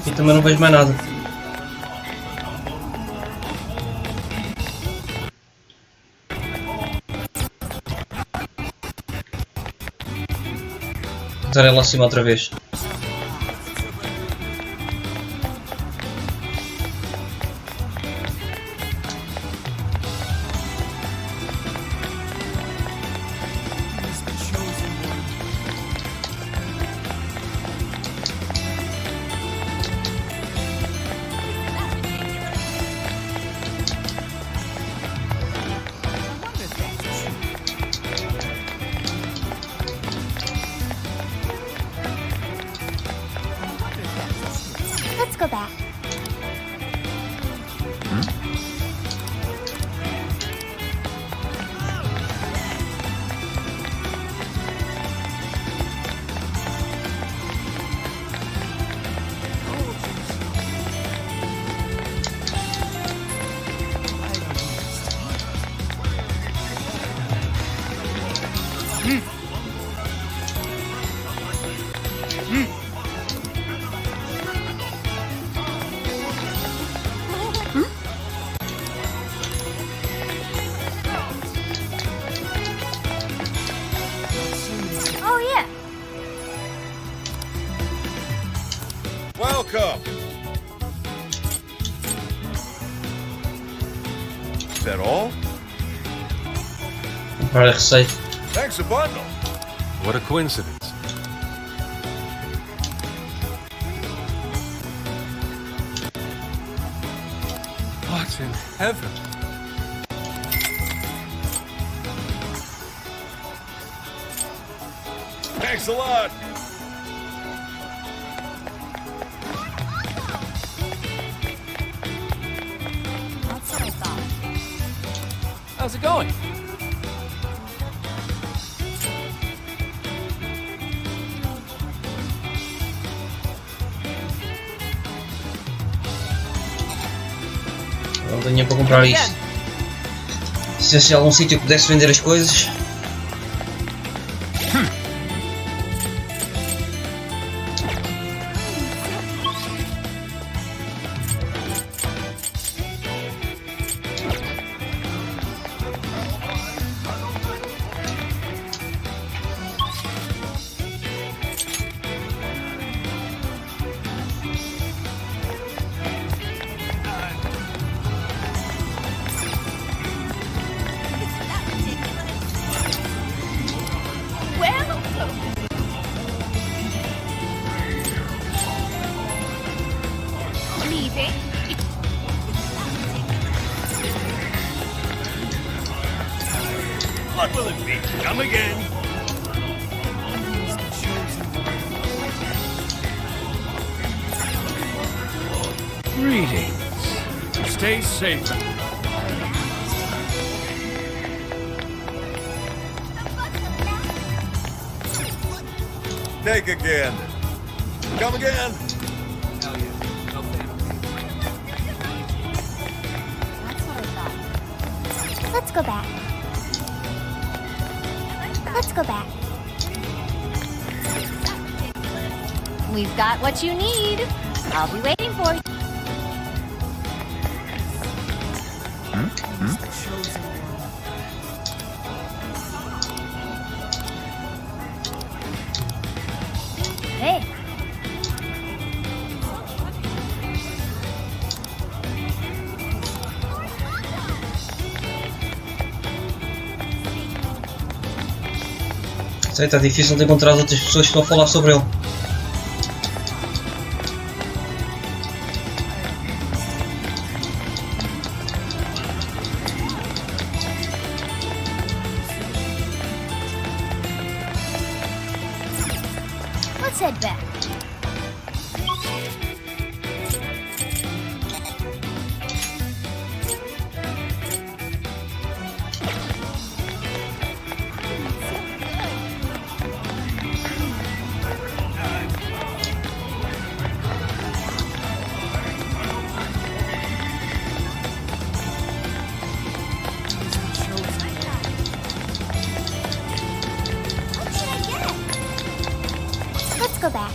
E também não vejo mais nada. Estarei lá acima outra vez. Let's go back. Oh, yeah. Welcome. Is that all? Comprar a receita. Thanks a bundle. What a coincidence. What in heaven? Thanks a lot. How's it going? Não tinha para comprar isto. Se fosse algum sítio que pudesse vender as coisas. Leaving. What will it be? Come again. Greetings. Stay safe. Take again. Come again. Let's go back. Let's go back. We've got what you need. I'll be waiting for you. Hey. Sei, está difícil de encontrar outras pessoas que estão a falar sobre ele. Let's head back. Let's go back.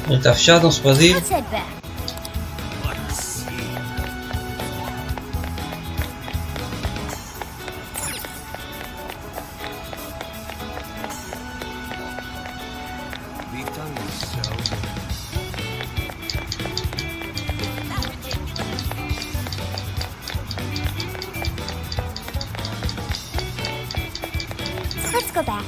Ele está fechado, não se pode ir. Let's head back. Let's go back.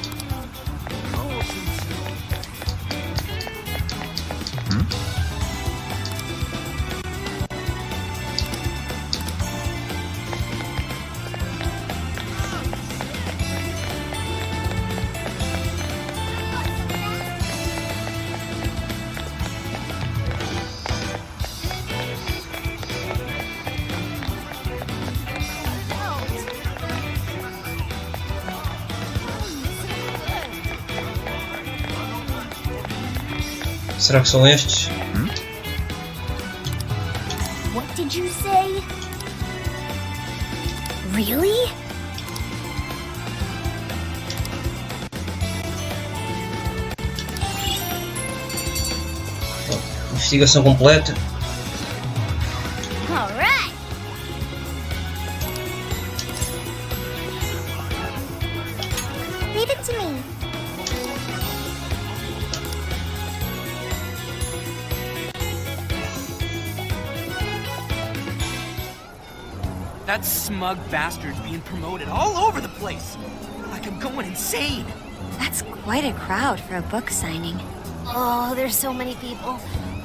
Será que são estes? What did you say? Really? Investigação completa. All right. Leave it to me. That smug bastard's being promoted all over the place. Like I'm going insane. That's quite a crowd for a book signing. Oh, there's so many people.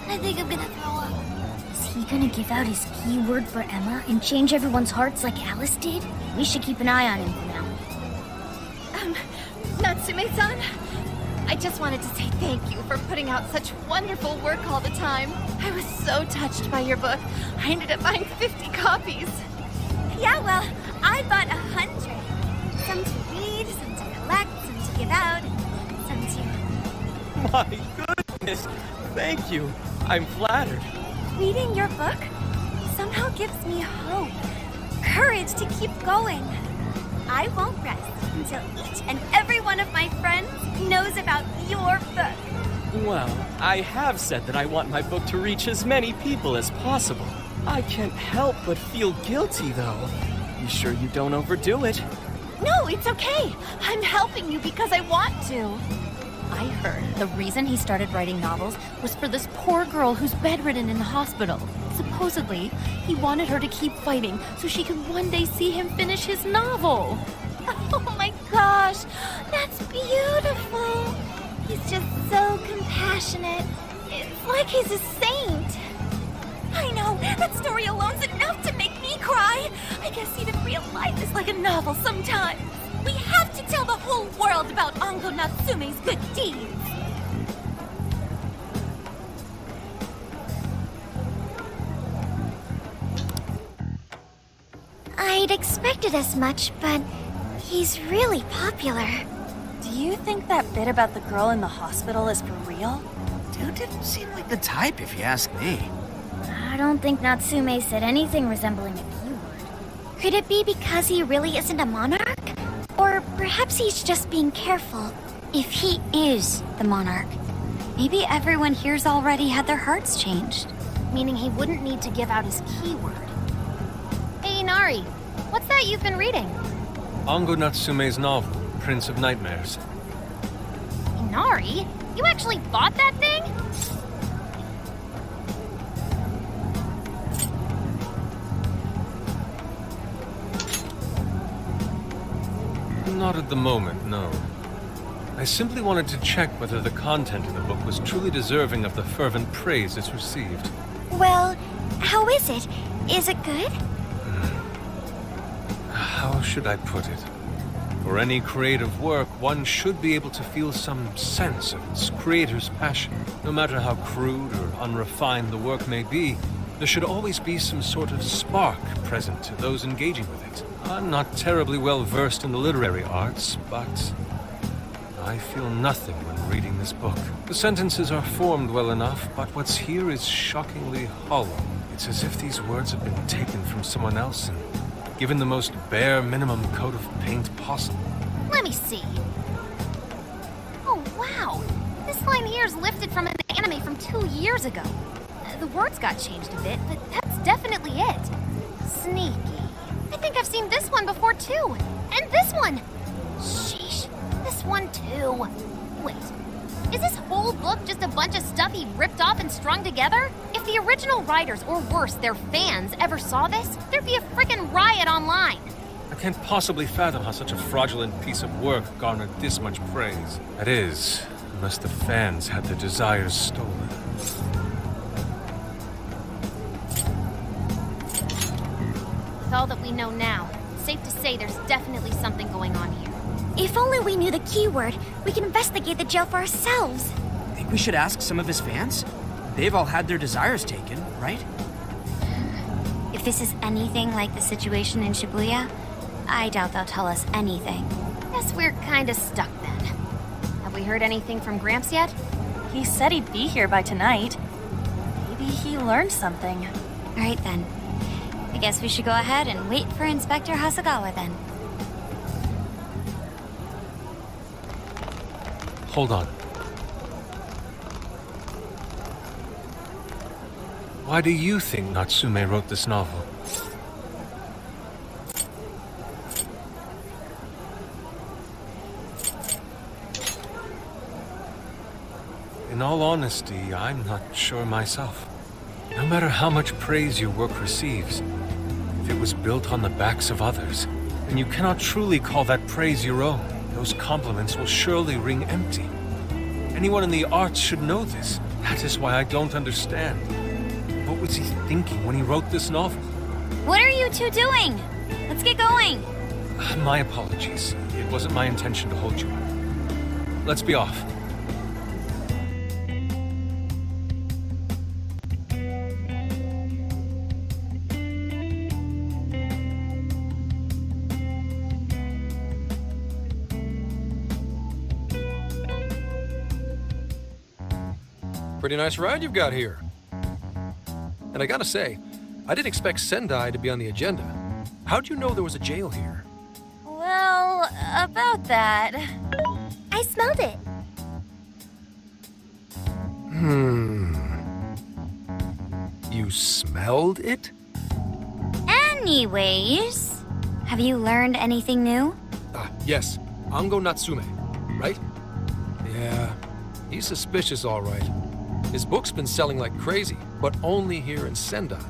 I think I'm gonna throw up. Is he gonna give out his keyword for Emma and change everyone's hearts like Alice did? We should keep an eye on him for now. Natsume-san, I just wanted to say thank you for putting out such wonderful work all the time. I was so touched by your book. I ended up buying 50 copies. Yeah, well, I bought 100. Some to read, some to collect, some to give out, some to... My goodness! Thank you. I'm flattered. Reading your book somehow gives me hope, courage to keep going. I won't rest until each and every one of my friends knows about your book. Well, I have said that I want my book to reach as many people as possible. I can't help but feel guilty, though. You sure you don't overdo it? No, it's okay. I'm helping you because I want to. I heard the reason he started writing novels was for this poor girl who's bedridden in the hospital. Supposedly, he wanted her to keep fighting so she could one day see him finish his novel. Oh my gosh, that's beautiful. He's just so compassionate. It's like he's a saint. I know, that story alone's enough to make me cry. I guess even real life is like a novel sometimes. We have to tell the whole world about Ango Natsume's good deeds! I'd expected as much, but he's really popular. Do you think that bit about the girl in the hospital is for real? Dude didn't seem like the type, if you ask me. I don't think Natsume said anything resembling a keyword. Could it be because he really isn't a monarch? Or perhaps he's just being careful. If he is the monarch, maybe everyone here's already had their hearts changed. Meaning he wouldn't need to give out his keyword. Hey, Inari, what's that you've been reading? Ango Natsume's novel, Prince of Nightmares. Inari? You actually bought that thing? Not at the moment, no. I simply wanted to check whether the content of the book was truly deserving of the fervent praise it's received. Well, how is it? Is it good? How should I put it? For any creative work, one should be able to feel some sense of its creator's passion. No matter how crude or unrefined the work may be, there should always be some sort of spark present to those engaging with it. I'm not terribly well versed in the literary arts, but I feel nothing when reading this book. The sentences are formed well enough, but what's here is shockingly hollow. It's as if these words have been taken from someone else and given the most bare minimum coat of paint possible. Let me see. Oh, wow. This line here is lifted from an anime from 2 years ago. The words got changed a bit, but that's definitely it. Sneaky. I think I've seen this one before, too. And this one. Sheesh. This one, too. Wait. Is this whole book just a bunch of stuff he ripped off and strung together? If the original writers, or worse, their fans, ever saw this, there'd be a frickin' riot online. I can't possibly fathom how such a fraudulent piece of work garnered this much praise. That is, unless the fans had their desires stolen. With all that we know now, it's safe to say there's definitely something going on here. If only we knew the keyword, we can investigate the jail for ourselves. Think we should ask some of his fans? They've all had their desires taken, right? If this is anything like the situation in Shibuya, I doubt they'll tell us anything. Guess we're kinda stuck then. Have we heard anything from Gramps yet? He said he'd be here by tonight. Maybe he learned something. Alright then. I guess we should go ahead and wait for Inspector Hasagawa then. Hold on. Why do you think Natsume wrote this novel? In all honesty, I'm not sure myself. No matter how much praise your work receives, if it was built on the backs of others, then you cannot truly call that praise your own. Those compliments will surely ring empty. Anyone in the arts should know this. That is why I don't understand. What was he thinking when he wrote this novel? What are you two doing? Let's get going. My apologies. It wasn't my intention to hold you up. Let's be off. Pretty nice ride you've got here. And I gotta say, I didn't expect Sendai to be on the agenda. How'd you know there was a jail here? Well, about that. I smelled it. You smelled it? Anyways, have you learned anything new? Yes. Ango Natsume, right? Yeah, he's suspicious all right. His book's been selling like crazy, but only here in Sendai.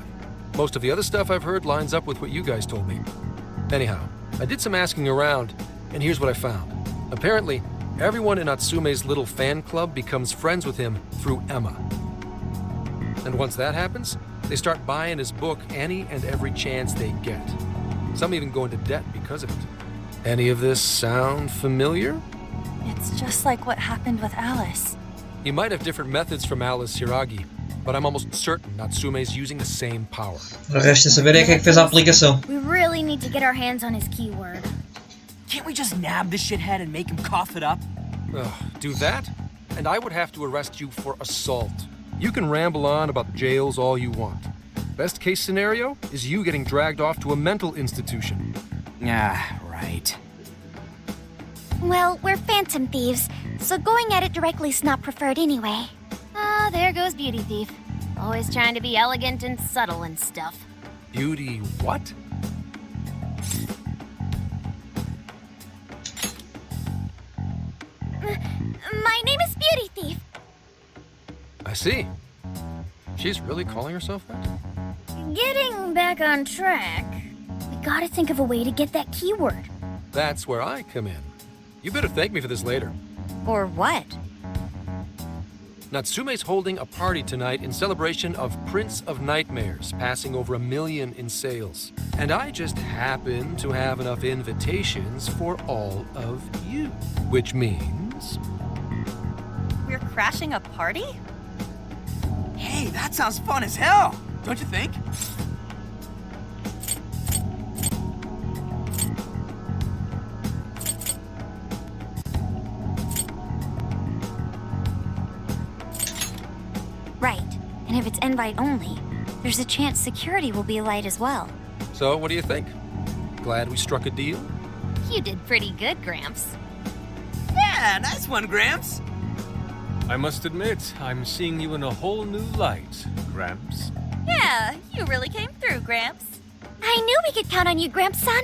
Most of the other stuff I've heard lines up with what you guys told me. Anyhow, I did some asking around, and here's what I found. Apparently, everyone in Natsume's little fan club becomes friends with him through Emma. And once that happens, they start buying his book any and every chance they get. Some even go into debt because of it. Any of this sound familiar? It's just like what happened with Alice. You might have different methods from Alice Hiragi, but I'm almost certain Natsume's using the same power. Resta saber é quem é que fez a aplicação. We really need to get our hands on his keyword. Can't we just nab the shithead and make him cough it up? Do that, and I would have to arrest you for assault. You can ramble on about jails all you want. Best case scenario is you getting dragged off to a mental institution. Ah, right. Well, we're Phantom Thieves, so going at it directly is not preferred anyway. Ah, there goes Beauty Thief. Always trying to be elegant and subtle and stuff. Beauty what? My name is Beauty Thief. I see. She's really calling herself that? Getting back on track, we gotta think of a way to get that keyword. That's where I come in. You better thank me for this later. Or what? Natsume's holding a party tonight in celebration of Prince of Nightmares, passing over 1 million in sales. And I just happen to have enough invitations for all of you. Which means... We're crashing a party? Hey, that sounds fun as hell, don't you think? Right. And if it's invite only, there's a chance security will be light as well. So, what do you think? Glad we struck a deal? You did pretty good, Gramps. Yeah, nice one, Gramps. I must admit, I'm seeing you in a whole new light, Gramps. Yeah, you really came through, Gramps. I knew we could count on you, Gramps, son.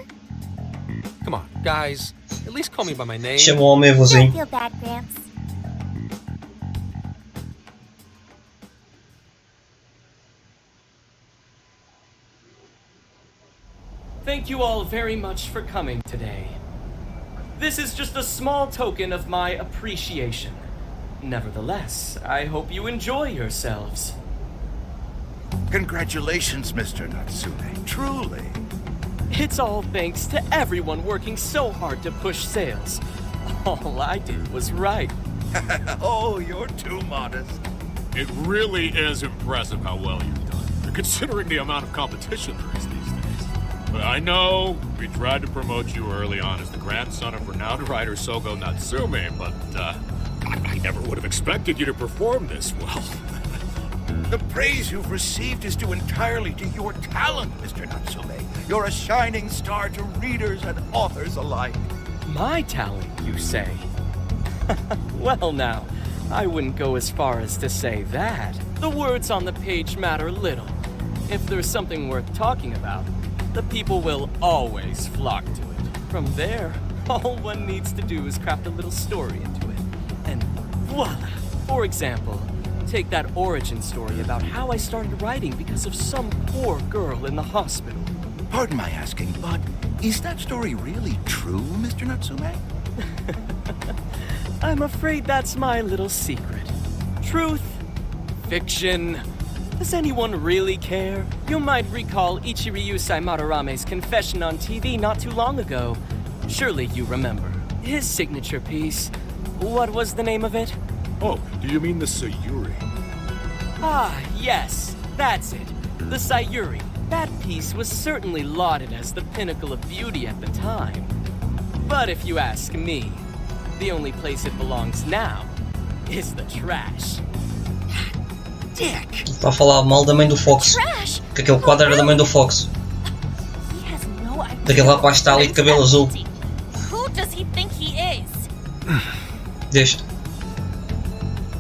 Come on, guys. At least call me by my name. Chamou meu Don't vozinho. feel bad, Gramps. Thank you all very much for coming today. This is just a small token of my appreciation. Nevertheless, I hope you enjoy yourselves. Congratulations, Mr. Natsume. Truly. It's all thanks to everyone working so hard to push sales. All I did was write. Oh, you're too modest. It really is impressive how well you've done, considering the amount of competition there is these days. I know we tried to promote you early on as the grandson of renowned writer Sogo Natsume, but I never would have expected you to perform this well. The praise you've received is due entirely to your talent, Mr. Natsume. You're a shining star to readers and authors alike. My talent, you say? Well now, I wouldn't go as far as to say that. The words on the page matter little. If there's something worth talking about, the people will always flock to it. From there, all one needs to do is craft a little story into it. And voila! For example, take that origin story about how I started writing because of some poor girl in the hospital. Pardon my asking, but is that story really true, Mr. Natsume? I'm afraid that's my little secret. Truth, fiction. Does anyone really care? You might recall Ichiryusai Madarame's confession on TV not too long ago. Surely you remember. His signature piece. What was the name of it? Oh, do you mean the Sayuri? Ah, yes, that's it. The Sayuri. That piece was certainly lauded as the pinnacle of beauty at the time. But if you ask me, the only place it belongs now is the trash. Dick! Está a falar mal da mãe do Fox. Trash! Que aquele quadro era da mãe do Fox. He has no idea. Daquele rapaz que está ali de cabelo azul. Who does he think he is? Deixa.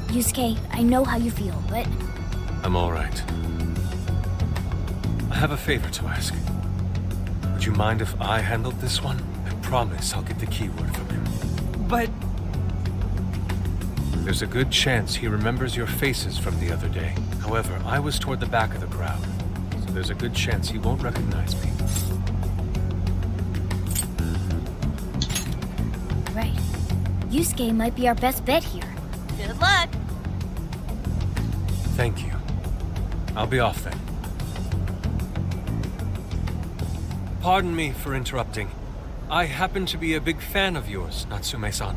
Yusuke, I know how you feel, but... I'm all right. I have a favor to ask. Would you mind if I handled this one? I promise I'll get the keyword from him. But... There's a good chance he remembers your faces from the other day. However, I was toward the back of the crowd, so there's a good chance he won't recognize me. Right. Yusuke might be our best bet here. Good luck. Thank you. I'll be off then. Pardon me for interrupting. I happen to be a big fan of yours, Natsume-san.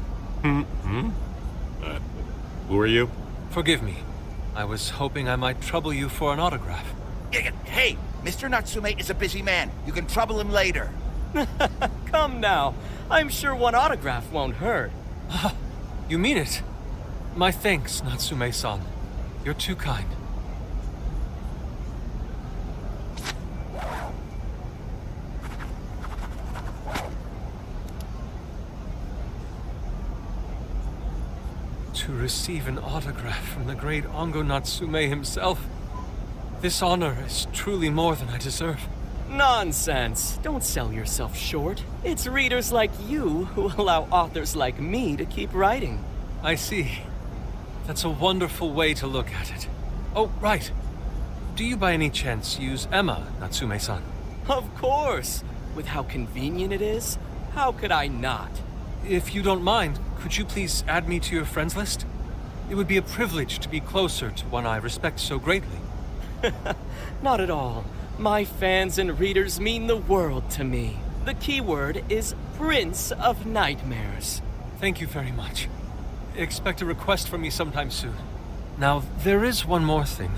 Who are you? Forgive me. I was hoping I might trouble you for an autograph. Hey, Mr. Natsume is a busy man. You can trouble him later. Come now. I'm sure one autograph won't hurt. You mean it? My thanks, Natsume-san. You're too kind. To receive an autograph from the great Ongo Natsume himself. This honor is truly more than I deserve. Nonsense. Don't sell yourself short. It's readers like you who allow authors like me to keep writing. I see. That's a wonderful way to look at it. Oh, right. Do you by any chance use Emma, Natsume-san? Of course. With how convenient it is, how could I not? If you don't mind, could you please add me to your friends list? It would be a privilege to be closer to one I respect so greatly. Not at all. My fans and readers mean the world to me. The keyword is Prince of Nightmares. Thank you very much. Expect a request from me sometime soon. Now, there is one more thing.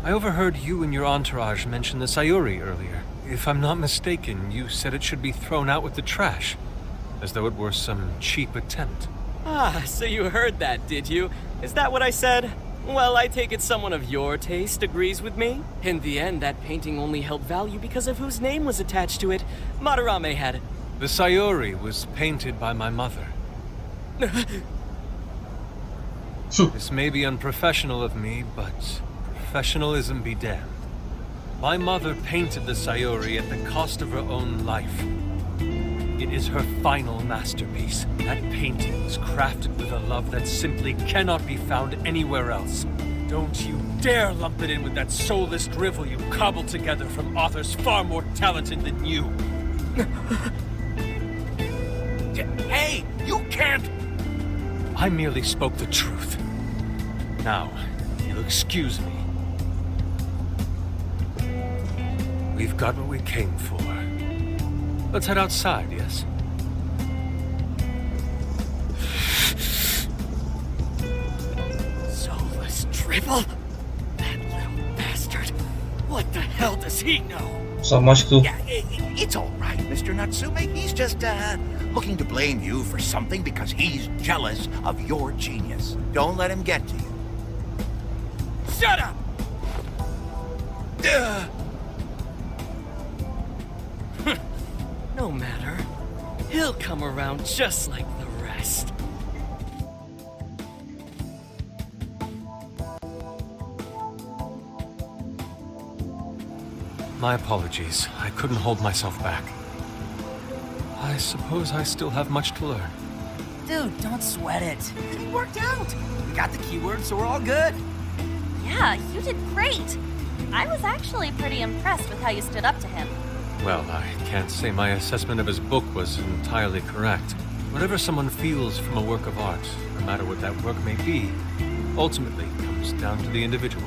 I overheard you and your entourage mention the Sayuri earlier. If I'm not mistaken, you said it should be thrown out with the trash, as though it were some cheap attempt. Ah, so you heard that, did you? Is that what I said? Well, I take it someone of your taste agrees with me. In the end, that painting only held value because of whose name was attached to it. Madarame had it. The Sayuri was painted by my mother. This may be unprofessional of me, but professionalism be damned. My mother painted the Sayuri at the cost of her own life. It is her final masterpiece. That painting was crafted with a love that simply cannot be found anywhere else. Don't you dare lump it in with that soulless drivel you cobbled together from authors far more talented than you. Hey, you can't! I merely spoke the truth. Now, you'll excuse me. We've got what we came for. Let's head outside, yes? Soulless drivel? That little bastard. What the hell does he know? So much to. Yeah, it's all right, Mr. Natsume. He's just, looking to blame you for something because he's jealous of your genius. Don't let him get to you. Shut up! No matter. He'll come around just like the rest. My apologies. I couldn't hold myself back. I suppose I still have much to learn. Dude, don't sweat it. It worked out. We got the keywords, so we're all good. Yeah, you did great. I was actually pretty impressed with how you stood up to him. Well, I can't say my assessment of his book was entirely correct. Whatever someone feels from a work of art, no matter what that work may be, ultimately comes down to the individual.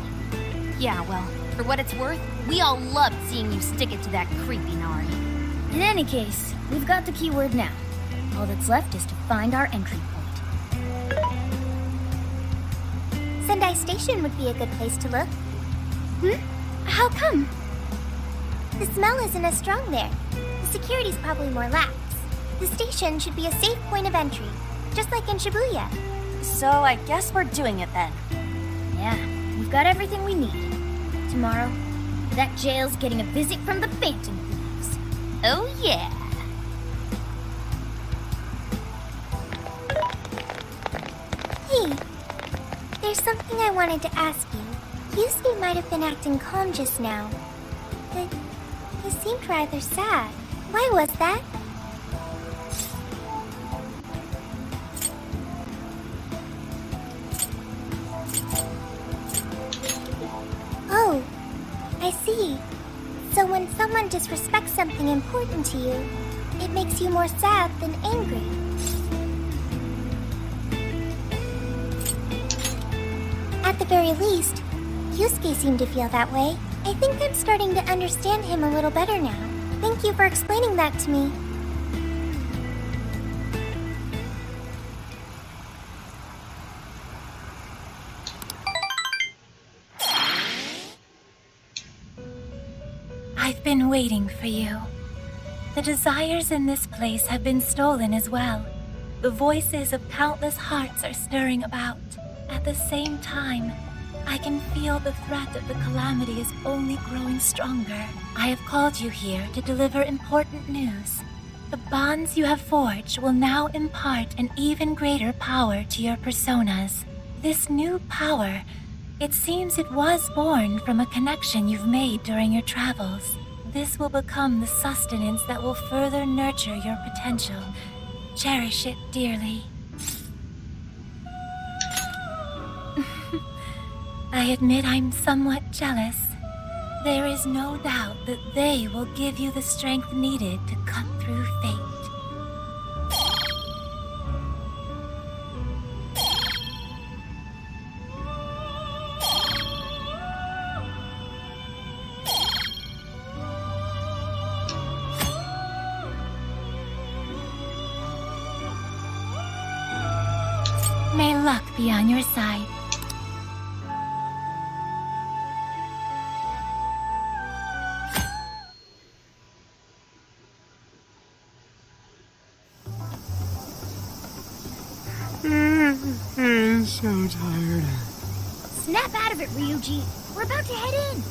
Yeah, well, for what it's worth, we all loved seeing you stick it to that creepy Nari. In any case, we've got the keyword now. All that's left is to find our entry point. Sendai Station would be a good place to look. How come? The smell isn't as strong there. The security's probably more lax. The station should be a safe point of entry, just like in Shibuya. So I guess we're doing it then. Yeah, we've got everything we need. Tomorrow, that jail's getting a visit from the Phantom Thieves. Oh yeah! Hey, there's something I wanted to ask you. Yusuke might have been acting calm just now, but he seemed rather sad. Why was that? Oh, I see. So when someone disrespects something important to you, it makes you more sad than angry. At the very least, Yusuke seemed to feel that way. I think I'm starting to understand him a little better now. Thank you for explaining that to me. I've been waiting for you. The desires in this place have been stolen as well. The voices of countless hearts are stirring about. At the same time, I can feel the threat of the calamity is only growing stronger. I have called you here to deliver important news. The bonds you have forged will now impart an even greater power to your personas. This new power, it seems it was born from a connection you've made during your travels. This will become the sustenance that will further nurture your potential. Cherish it dearly. I admit I'm somewhat jealous. There is no doubt that they will give you the strength needed to cut through fate. May luck be on your side. I'm so tired. Snap out of it, Ryuji. We're about to head in.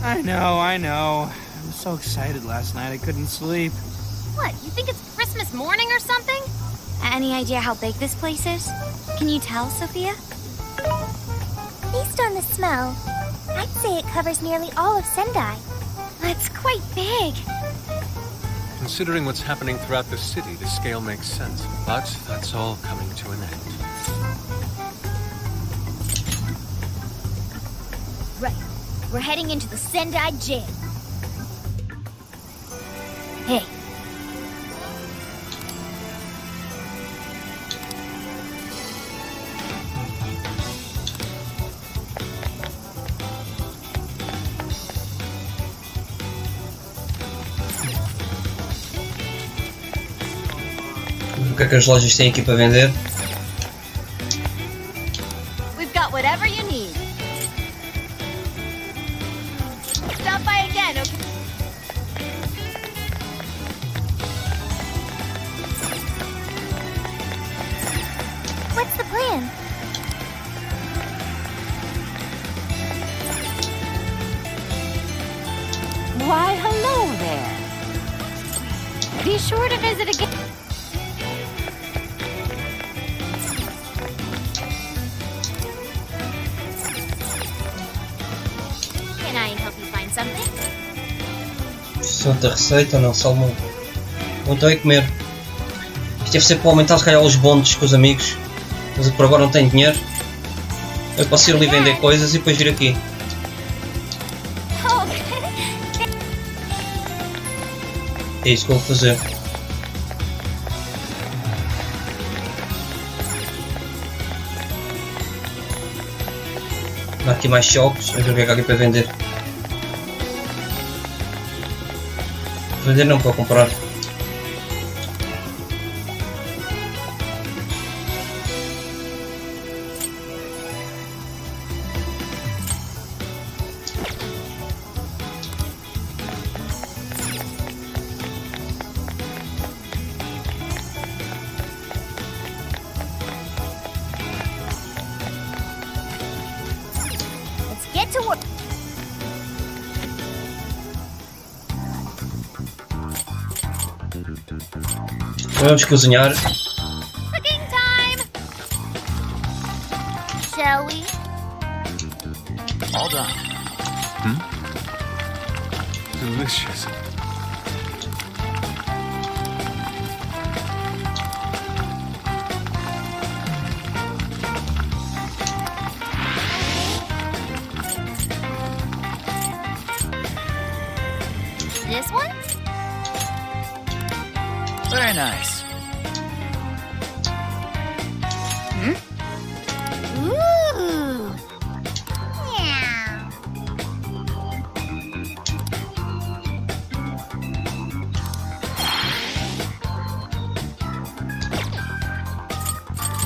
I know. I was so excited last night I couldn't sleep. What, you think it's Christmas morning or something? Any idea how big this place is? Can you tell, Sophia? Based on the smell, I'd say it covers nearly all of Sendai. That's quite big. Considering what's happening throughout the city, the scale makes sense. But that's all coming to an end. Right. We're heading into the Sendai jail. Hey. O que é que as lojas têm aqui para vender? We've got whatever you need. Stop by again, okay? What's the plan? Why, hello there. Be sure to visit again. Can I help you find something? Santa receita, não, salmão. Ou então é comer. Isto deve ser para aumentar se calhar os bônus com os amigos. Mas eu por agora não tenho dinheiro. Eu posso ir ali vender coisas e depois vir aqui. É isso que eu vou fazer. Há aqui mais choques, vamos ver o que é que há aqui para vender. Vender não, para comprar. Get to work. Vamos cozinhar. Cooking time! Shall we? All done. Delicious. This one? Very nice. Ooh! Yeah.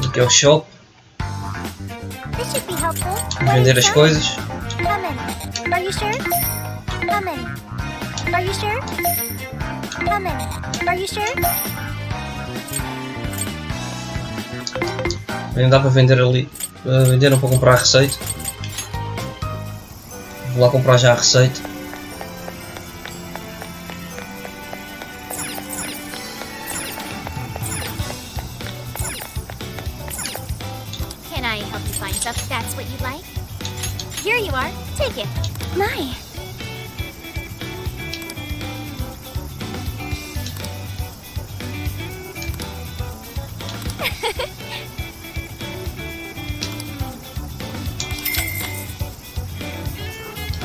Aqui é o shop. This should be helpful. Vender as coisas. How many? Are you sure? How many? Are you sure? How many? Are you sure? Ainda dá para vender ali. Venderam para comprar a receita. Vou lá comprar já a receita. Can I help you find stuff if that's what you'd like? Here you are. Take it. My.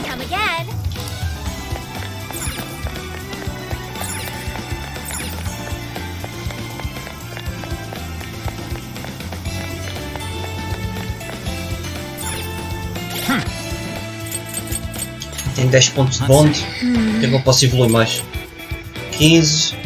Come again. Tem 10 pontos de bonde. O que é que eu posso evoluir mais? 15.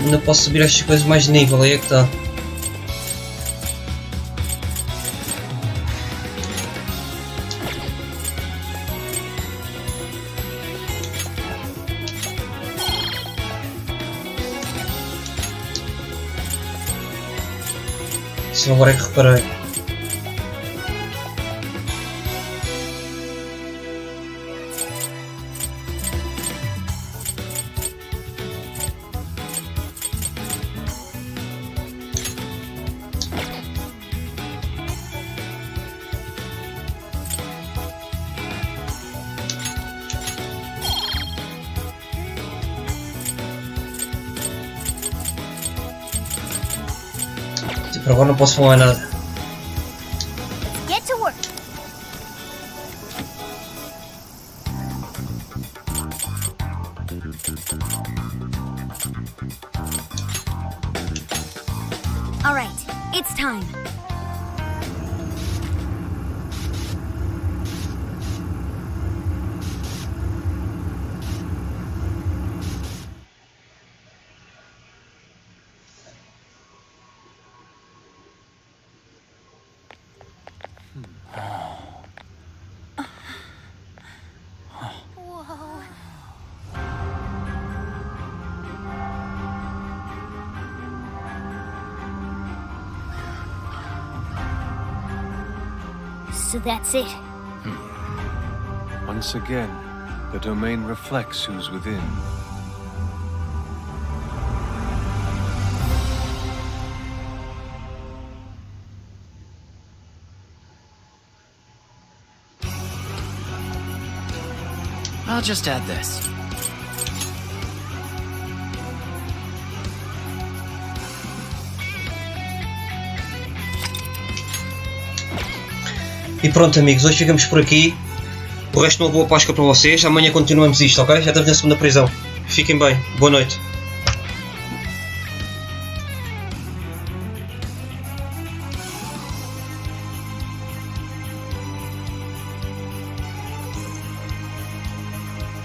Ainda posso subir estas coisas mais de nível, aí é que está. Só agora é que reparei. Tipo, agora não posso falar nada. Get to work. All right, it's time. So that's it. Once again, the domain reflects who's within. I'll just add this. E pronto, amigos, hoje ficamos por aqui. O resto, uma boa Páscoa para vocês. Amanhã continuamos isto, ok? Já estamos na segunda prisão. Fiquem bem. Boa noite.